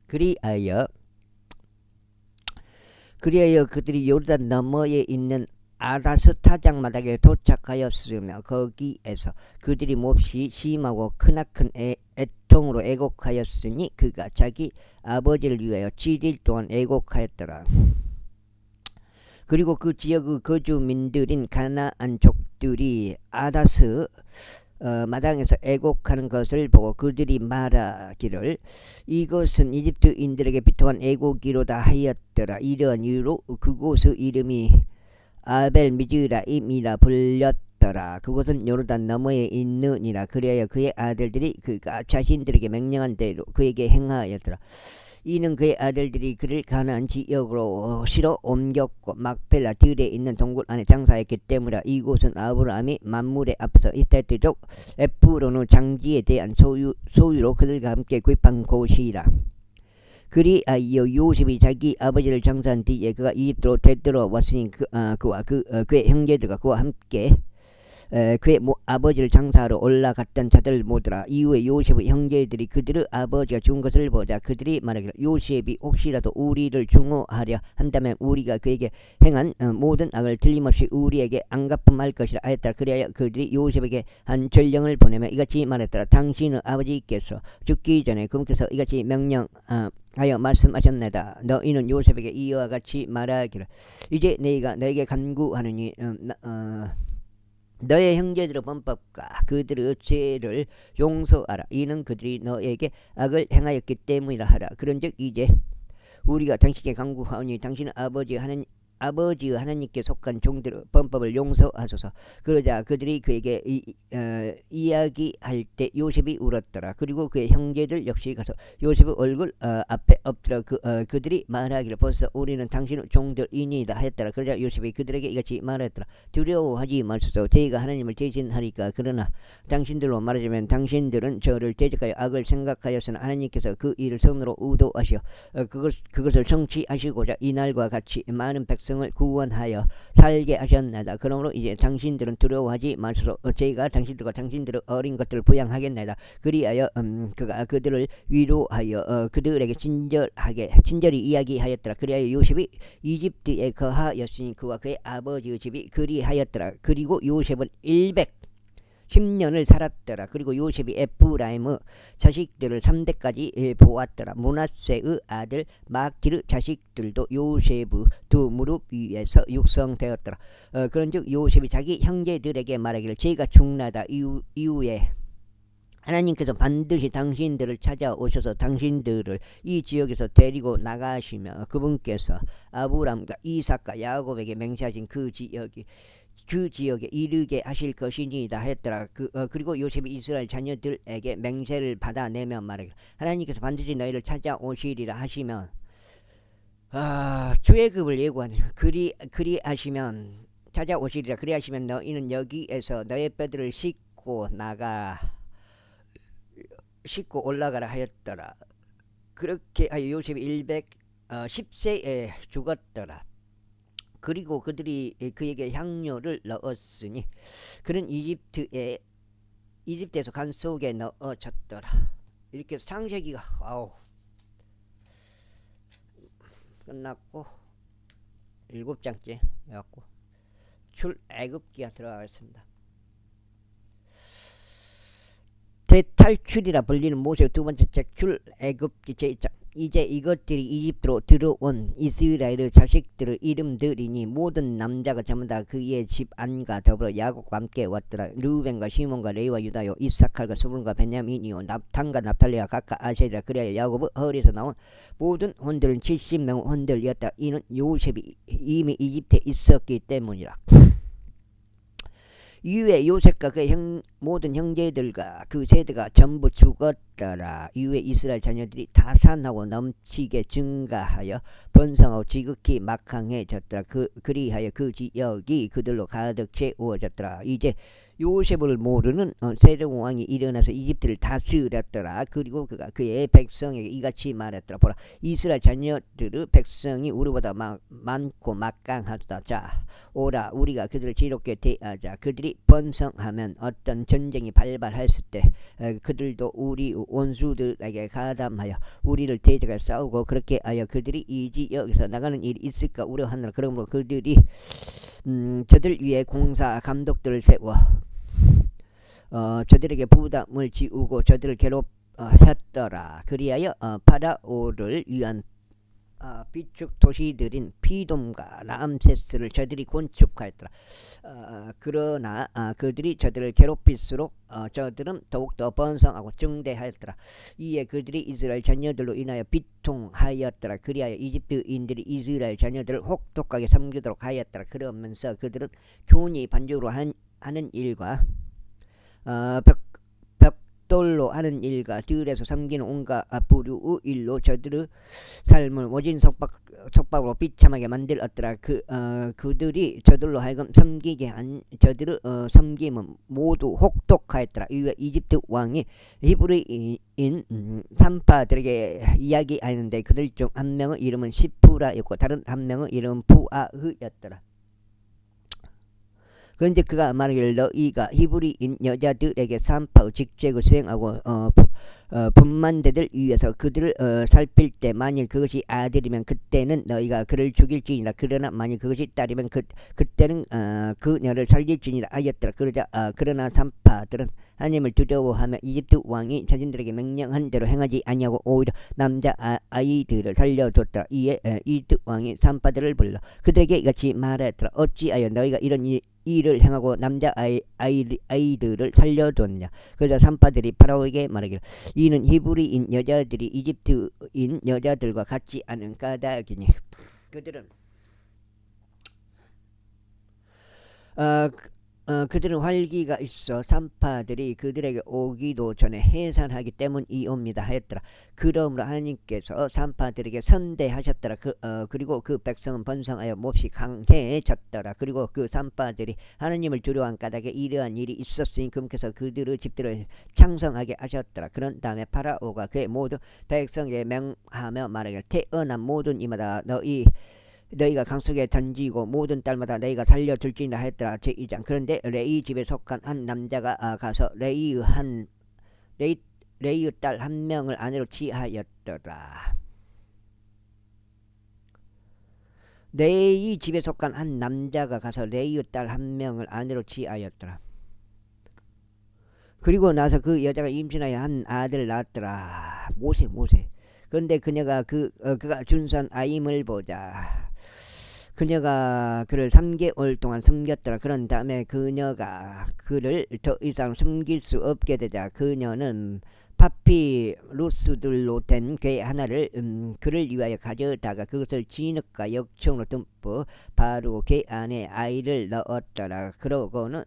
그리하여 그들이 요르단 너머에 있는 아다스 타작마당에 도착하였으며 거기에서 그들이 몹시 심하고 크나큰 애통으로 애곡하였으니 그가 자기 아버지를 위하여 7일 동안 애곡하였더라. 그리고 그 지역의 거주민들인 가나안족들이 아다스 마당에서 애곡하는 것을 보고 그들이 말하기를 이것은 이집트인들에게 비통한 애곡이로다 하였더라. 이러한 이유로 그곳의 이름이 아벨 미즈라임이라 불렸더라. 그곳은 요르단 너머에 있느니라. 그래야 그의 아들들이 그가 자신들에게 명령한 대로 그에게 행하였더라. 이는 그의 아들들이 그를 가나안 지역으로 실어 옮겼고 막벨라 들에 있는 동굴 안에 장사했기 때문이라. 이곳은 아브라함이 만물의 앞서 히타이트족 에프론의 장지에 대한 소유로 그들과 함께 구입한 곳이라. 그리하여 요셉이 자기 아버지를 장사한 뒤에 그가 이집트로 되돌아왔으니 그와 그의 형제들과 그와 함께 그의 아버지를 장사하러 올라갔던 자들 모두라. 이후에 요셉의 형제들이 그들의 아버지가 죽은 것을 보자 그들이 말하기를 요셉이 혹시라도 우리를 증오하려 한다면 우리가 그에게 행한 모든 악을 틀림없이 우리에게 안갚음할 것이라 하였다. 그래야 그들이 요셉에게 한 전령을 보내며 이같이 말했더라. 당신의 아버지께서 죽기 전에 그분께서 이같이 명령하여 말씀하셨나이다. 너희는 요셉에게 이와 같이 말하기를 이제 내가 너에게 간구하느니 너의 형제들의 범법과 그들의 죄를 용서하라. 이는 그들이 너에게 악을 행하였기 때문이라 하라. 그런즉 이제 우리가 당신께 간구하오니 당신은 아버지 하나님께 속한 종들의 범법을 용서하소서. 그러자 그들이 그에게 이야기할 때 요셉이 울었더라. 그리고 그의 형제들 역시 가서 요셉의 얼굴 앞에 엎드려 그들이 말하기를 벌써 우리는 당신의 종들이니이다 하였더라. 그러자 요셉이 그들에게 이같이 말하였더라. 두려워하지 마소서. 저희가 하나님을 대신하리까. 그러나 당신들로 말하자면 당신들은 저를 대적하여 악을 생각하였으나 하나님께서 그 일을 선으로 의도하시어 그것을 성취하시고자 이날과 같이 많은 백성을 구원하여 살게 하셨나이다. 그러므로 이제 당신들은 두려워하지 마소서. 저희가 당신들과 당신들의 어린 것들을 부양하겠나이다. 그리하여 그가 그들을 위로하여 그들에게 친절히 이야기하였더라. 그리하여 요셉이 이집트에 거하였으니 그와 그의 아버지의 집이 그리하였더라. 그리고 요셉은 10년을 살았더라. 그리고 요셉이 에프라임의 자식들을 3대까지 보았더라. 므낫세의 아들 마키르 자식들도 요셉의 두 무릎 위에서 육성되었더라. 그런즉 요셉이 자기 형제들에게 말하기를 제가 죽나다 이후에 하나님께서 반드시 당신들을 찾아오셔서 당신들을 이 지역에서 데리고 나가시며 그분께서 아브람과 이삭과 야곱에게 맹세하신 그 지역에 이르게 하실 것이니이다 하였더라. 그리고 요셉이 이스라엘 자녀들에게 맹세를 받아내며 말하기를 하나님께서 반드시 너희를 찾아오시리라 하시면 주애급을 예고하니 그리하시면 찾아오시리라. 그리하시면 너희는 여기에서 너의 뼈들을 싣고 올라가라 하였더라. 그렇게 하여 요셉이 10세에 죽었더라. 그리고 그들이 그에게 향료를 넣었으니 그는 이집트에서 간 속에 넣어졌더라. 이렇게 해서 창세기가 끝났고 7장째 해갖고 출애굽기가 들어가겠습니다. 대탈출이라 불리는 모세의 두 번째 책 출애굽기 제1장. 이제 이것들이 이집트로 들어온 이스라엘의 자식들의 이름들이니 모든 남자가 전부 다 그의 집 안과 더불어 야곱과 함께 왔더라. 르우벤과 시몬과 레위와 유다요 이사칼과 스불과 베냐민이요 납탄과 납탈리와 각각 아셀이라. 그래야 야곱의 허리에서 나온 모든 혼들은 70명의 혼들이었다. 이는 요셉이 이미 이집트에 있었기 때문이라. 이후에 요셉과 그의 모든 형제들과 그 세대가 전부 죽었더라. 이후에 이스라엘 자녀들이 다산하고 넘치게 증가하여 번성하고 지극히 막강해졌더라. 그리하여 그 지역이 그들로 가득 채워졌더라. 이제 요셉을 모르는 새로운 왕이 일어나서 이집트를 다스렸더라. 그리고 그가 그의 백성에게 이같이 말했더라. 보라, 이스라엘 자녀들의 백성이 우리보다 많고 막강하다. 자, 오라, 우리가 그들을 지롭게 대하자. 그들이 번성하면 어떤 전쟁이 발발했을 때 그들도 우리 원수들에게 가담하여 우리를 대적하여 싸우고 그렇게 하여 그들이 이 지역에서 나가는 일이 있을까 우려하느라. 그러므로 그들이 저들 위에 공사 감독들을 세워 저들에게 부담을 지우고 저들을 괴롭혔더라. 그리하여 파라오를 위한 비축 도시들인 피돔과 라암세스를 저들이 건축하였더라. 그러나 그들이 저들을 괴롭힐수록 저들은 더욱더 번성하고 증대하였더라. 이에 그들이 이스라엘 자녀들로 인하여 비통하였더라. 그리하여 이집트인들이 이스라엘 자녀들을 혹독하게 섬기도록 하였더라. 그러면서 그들은 교훈이 반죽으로 하는 일과 벽돌로 하는 일과 들에서 섬기는 온갖 부류의 일로 저들의 삶을 모진 속박으로 비참하게 만들었더라. 그들이 저들로 하여금 섬기게 한 저들의 섬김은 모두 혹독하였더라. 이후에 이집트 왕이 히브리인 산파들에게 이야기하였는데 그들 중 한 명의 이름은 시프라였고 다른 한 명의 이름은 푸아흐였더라. 그런데 그가 말하기를 너희가 히브리인 여자들에게 산파의 직책을 수행하고 분만대들 위해서 그들을 살필 때 만일 그것이 아들이면 그때는 너희가 그를 죽일지니라. 그러나 만일 그것이 딸이면 그때는 그녀를 살릴지니라 하였더라. 그러나 산파들은 하나님을 두려워하며 이집트 왕이 자신들에게 명령한 대로 행하지 아니하고 오히려 남자 아이들을 살려줬더라. 이에 이집트 왕이 산파들을 불러 그들에게 이같이 말하였더라. 어찌하여 너희가 이런 일을 행하고 남자 아이들을 살려줬느냐. 그러자 산파들이 파라오에게 말하기를 이는 히브리인 여자들이 이집트인 여자들과 같지 않은 까닭이니 그들은 그들은 활기가 있어 산파들이 그들에게 오기도 전에 해산하기 때문이옵니다 하였더라. 그러므로 하나님께서 산파들에게 선대하셨더라. 그리고 그 백성은 번성하여 몹시 강해졌더라. 그리고 그 산파들이 하나님을 두려워한 까닭에 이러한 일이 있었으니 그분께서 그들의 집들을 창성하게 하셨더라. 그런 다음에 파라오가 그의 모든 백성에게 명하며 말하기를 태어난 모든 이마다 너희가 강속에 던지고 모든 딸마다 너희가 살려줄지니라 하였더라. 제2장. 그런데 레이 집에 속한 한 남자가 가서 레이의 딸 한 명을 아내로 취하였더라. 레이 집에 속한 한 남자가 가서 레이의 딸 한 명을 아내로 취하였더라. 그리고 나서 그 여자가 임신하여 한 아들을 낳았더라. 모세. 그런데 그녀가 그가 준선 아임을 보자. 그녀가 그를 3개월 동안 숨겼더라. 그런 다음에 그녀가 그를 더 이상 숨길 수 없게 되자 그녀는 파피루스들로 된 괴 하나를 그를 위하여 가져다가 그것을 진흙과 역청으로 듬뿍 바로 괴 안에 아이를 넣었더라. 그러고는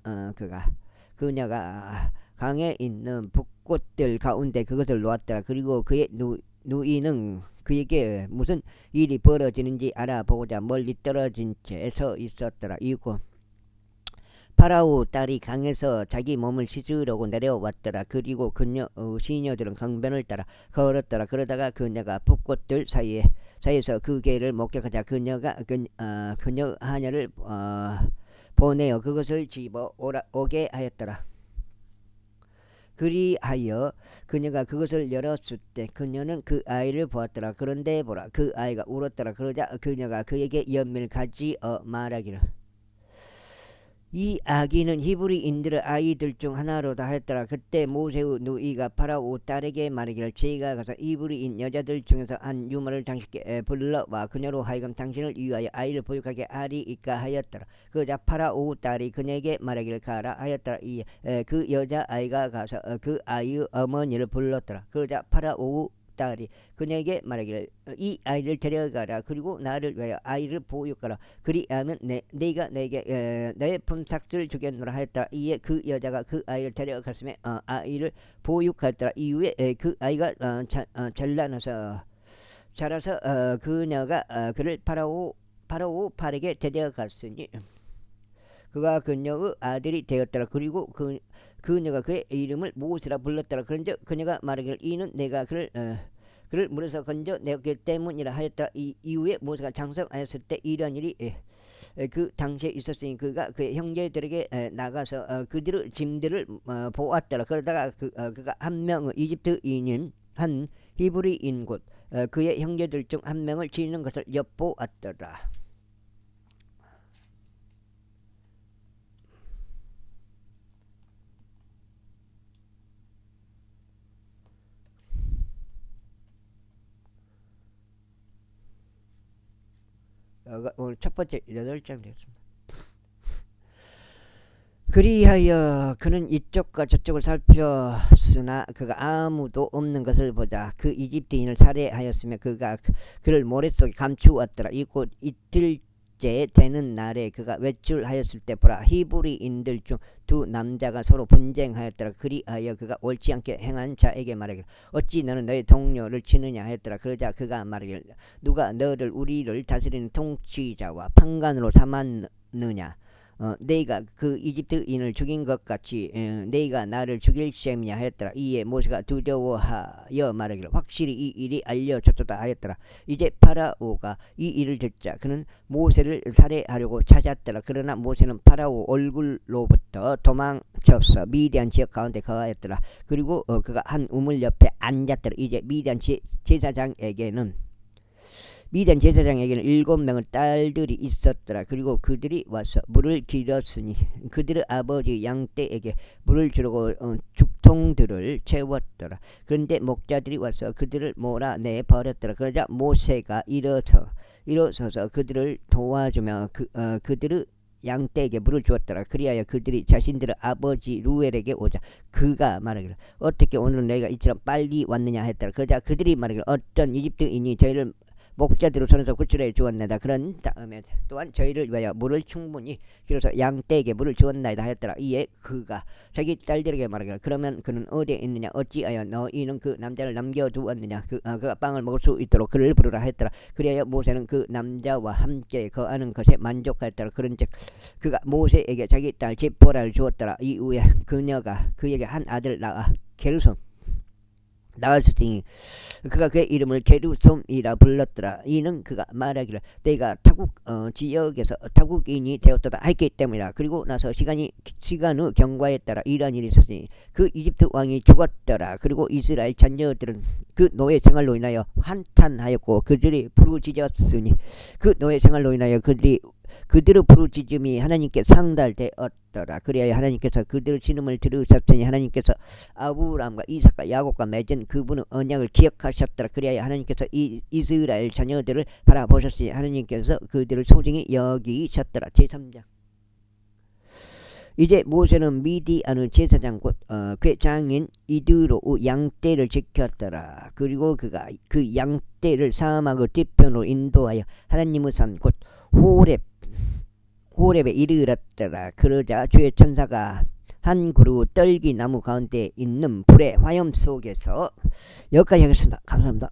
그녀가 강에 있는 붓꽃들 가운데 그것을 놓았더라. 그리고 그의 누이는 그에게 무슨 일이 벌어지는지 알아보고자 멀리 떨어진 채 서 있었더라. 이고 파라오 딸이 강에서 자기 몸을 씻으려고 내려왔더라. 그리고 그녀 시녀들은 강변을 따라 걸었더라. 그러다가 그녀가 붓꽃들 사이에서 그 개를 목격하자 그녀가 그녀 하녀를 보내어 그것을 집어 오게 하였더라. 그리하여 그녀가 그것을 열었을 때 그녀는 그 아이를 보았더라. 그런데 보라 그 아이가 울었더라. 그러자 그녀가 그에게 연민을 가지어 말하기를 이 아기는 히브리인들의 아이들 중 하나로다 하였더라. 그때 모세의 누이가 파라오 딸에게 말하기를 제가 가서 히브리인 여자들 중에서 한 유모를 당신께 불러와 그녀로 하여금 당신을 위하여 아이를 보육하게 하리이까 하였더라. 그러자 파라오 딸이 그녀에게 말하기를 가라 하였더라. 그 여자아이가 가서 그 아이의 어머니를 불렀더라. 그러자 파라오 딸이 그녀에게 말하기를 이 아이를 데려가라. 그리고 나를 위하여 아이를 보육하라. 그리하면 네가 내게 너의 품삯을 주겠노라 하였다. 이에 그 여자가 그 아이를 데려갔으며 아이를 보육하였더라. 이후에 그 아이가 자라서 그녀가 그를 파라오 팔에게 데려갔으니 그가 그녀의 아들이 되었더라. 그리고 그녀가 그의 이름을 모세라 불렀더라. 그런즉 그녀가 말하기를 이는 내가 그를 물에서 건져 내었기 때문이라 하였다. 이후에 모세가 장성하였을 때 이런 일이 그 당시에 있었으니 그가 그의 형제들에게 나가서 그들의 짐들을 보았더라. 그러다가 그가 한 명의 이집트인인 한 히브리인 곧 그의 형제들 중 한 명을 치는 것을 엿보았더라. 오늘 첫 번째 8장 되었습니다. 그리하여 그는 이쪽과 저쪽을 살폈으나 그가 아무도 없는 것을 보자 그 이집트인을 살해하였으며 그가 그를 모래속에 감추었더라. 이곳 이틀째 되는 날에 그가 외출하였을 때 보라 히브리인들 중 두 남자가 서로 분쟁하였더라. 그리하여 그가 옳지 않게 행한 자에게 말하기를 어찌 너는 너의 동료를 치느냐 하였더라. 그러자 그가 말하기를 누가 너를 우리를 다스리는 통치자와 판관으로 삼았느냐. 네가 그 이집트인을 죽인 것 같이 네가 나를 죽일 셈이냐 하였더라. 이에 모세가 두려워하여 말하기를 확실히 이 일이 알려졌다 하였더라. 이제 파라오가 이 일을 듣자 그는 모세를 살해하려고 찾았더라. 그러나 모세는 파라오 얼굴로부터 도망쳐서 미디안 지역 가운데 거하였더라. 그리고 그가 한 우물 옆에 앉았더라. 이제 미디안 제사장에게는 7명의 딸들이 있었더라. 그리고 그들이 와서 물을 길었으니 그들의 아버지 양떼에게 물을 주려고 죽통들을 채웠더라. 그런데 목자들이 와서 그들을 몰아내 버렸더라. 그러자 모세가 일어서서 그들을 도와주며 그들의 양떼에게 물을 주었더라. 그리하여 그들이 자신들의 아버지 루엘에게 오자 그가 말하기를 어떻게 오늘은 너희가 이처럼 빨리 왔느냐 했더라. 그러자 그들이 말하기를 어떤 이집트인이 저희를 목자들로 손에서 구출해 주었나이다. 그런 다음에 또한 저희를 위하여 물을 충분히 길어서 양떼에게 물을 주었나이다 하였더라. 이에 그가 자기 딸들에게 말하기를 그러면 그는 어디에 있느냐 어찌하여 너희는 그 남자를 남겨두었느냐 그가 빵을 먹을 수 있도록 그를 부르라 했더라. 그리하여 모세는 그 남자와 함께 거하는 것에 만족하였더라. 그런즉 그가 모세에게 자기 딸 지포라를 주었더라. 이후에 그녀가 그에게 한 아들을 낳아 게르솜 낳았으니 그가 그의 이름을 게르솜이라 불렀더라. 이는 그가 말하기를 내가 타국 지역에서 타국인이 되었다 했기 때문이라. 그리고 나서 시간 후 경과에 따라 이러한 일이 있었으니 그 이집트 왕이 죽었더라. 그리고 이스라엘 자녀들은 그 노예 생활로 인하여 한탄하였고 그들이 부르짖었으니 그 노예 생활로 인하여 그들의 부르짖음이 하나님께 상달되었더라. 그리하여 하나님께서 그들의 신음을 들으셨으니 하나님께서 아브라함과 이삭과 야곱과 맺은 그분의 언약을 기억하셨더라. 그리하여 하나님께서 이스라엘 자녀들을 바라보셨으니 하나님께서 그들을 소중히 여기셨더라. 제3장. 이제 모세는 미디안의 제사장 곧 궤장인 이드로의 양떼를 지켰더라. 그리고 그가 그 양떼를 사막의 뒤편으로 인도하여 하나님의 산 곧 호렙에 이르렀더라. 그러자 주의 천사가 한 그루 떨기 나무 가운데 있는 불의 화염 속에서 여기까지 하겠습니다. 감사합니다.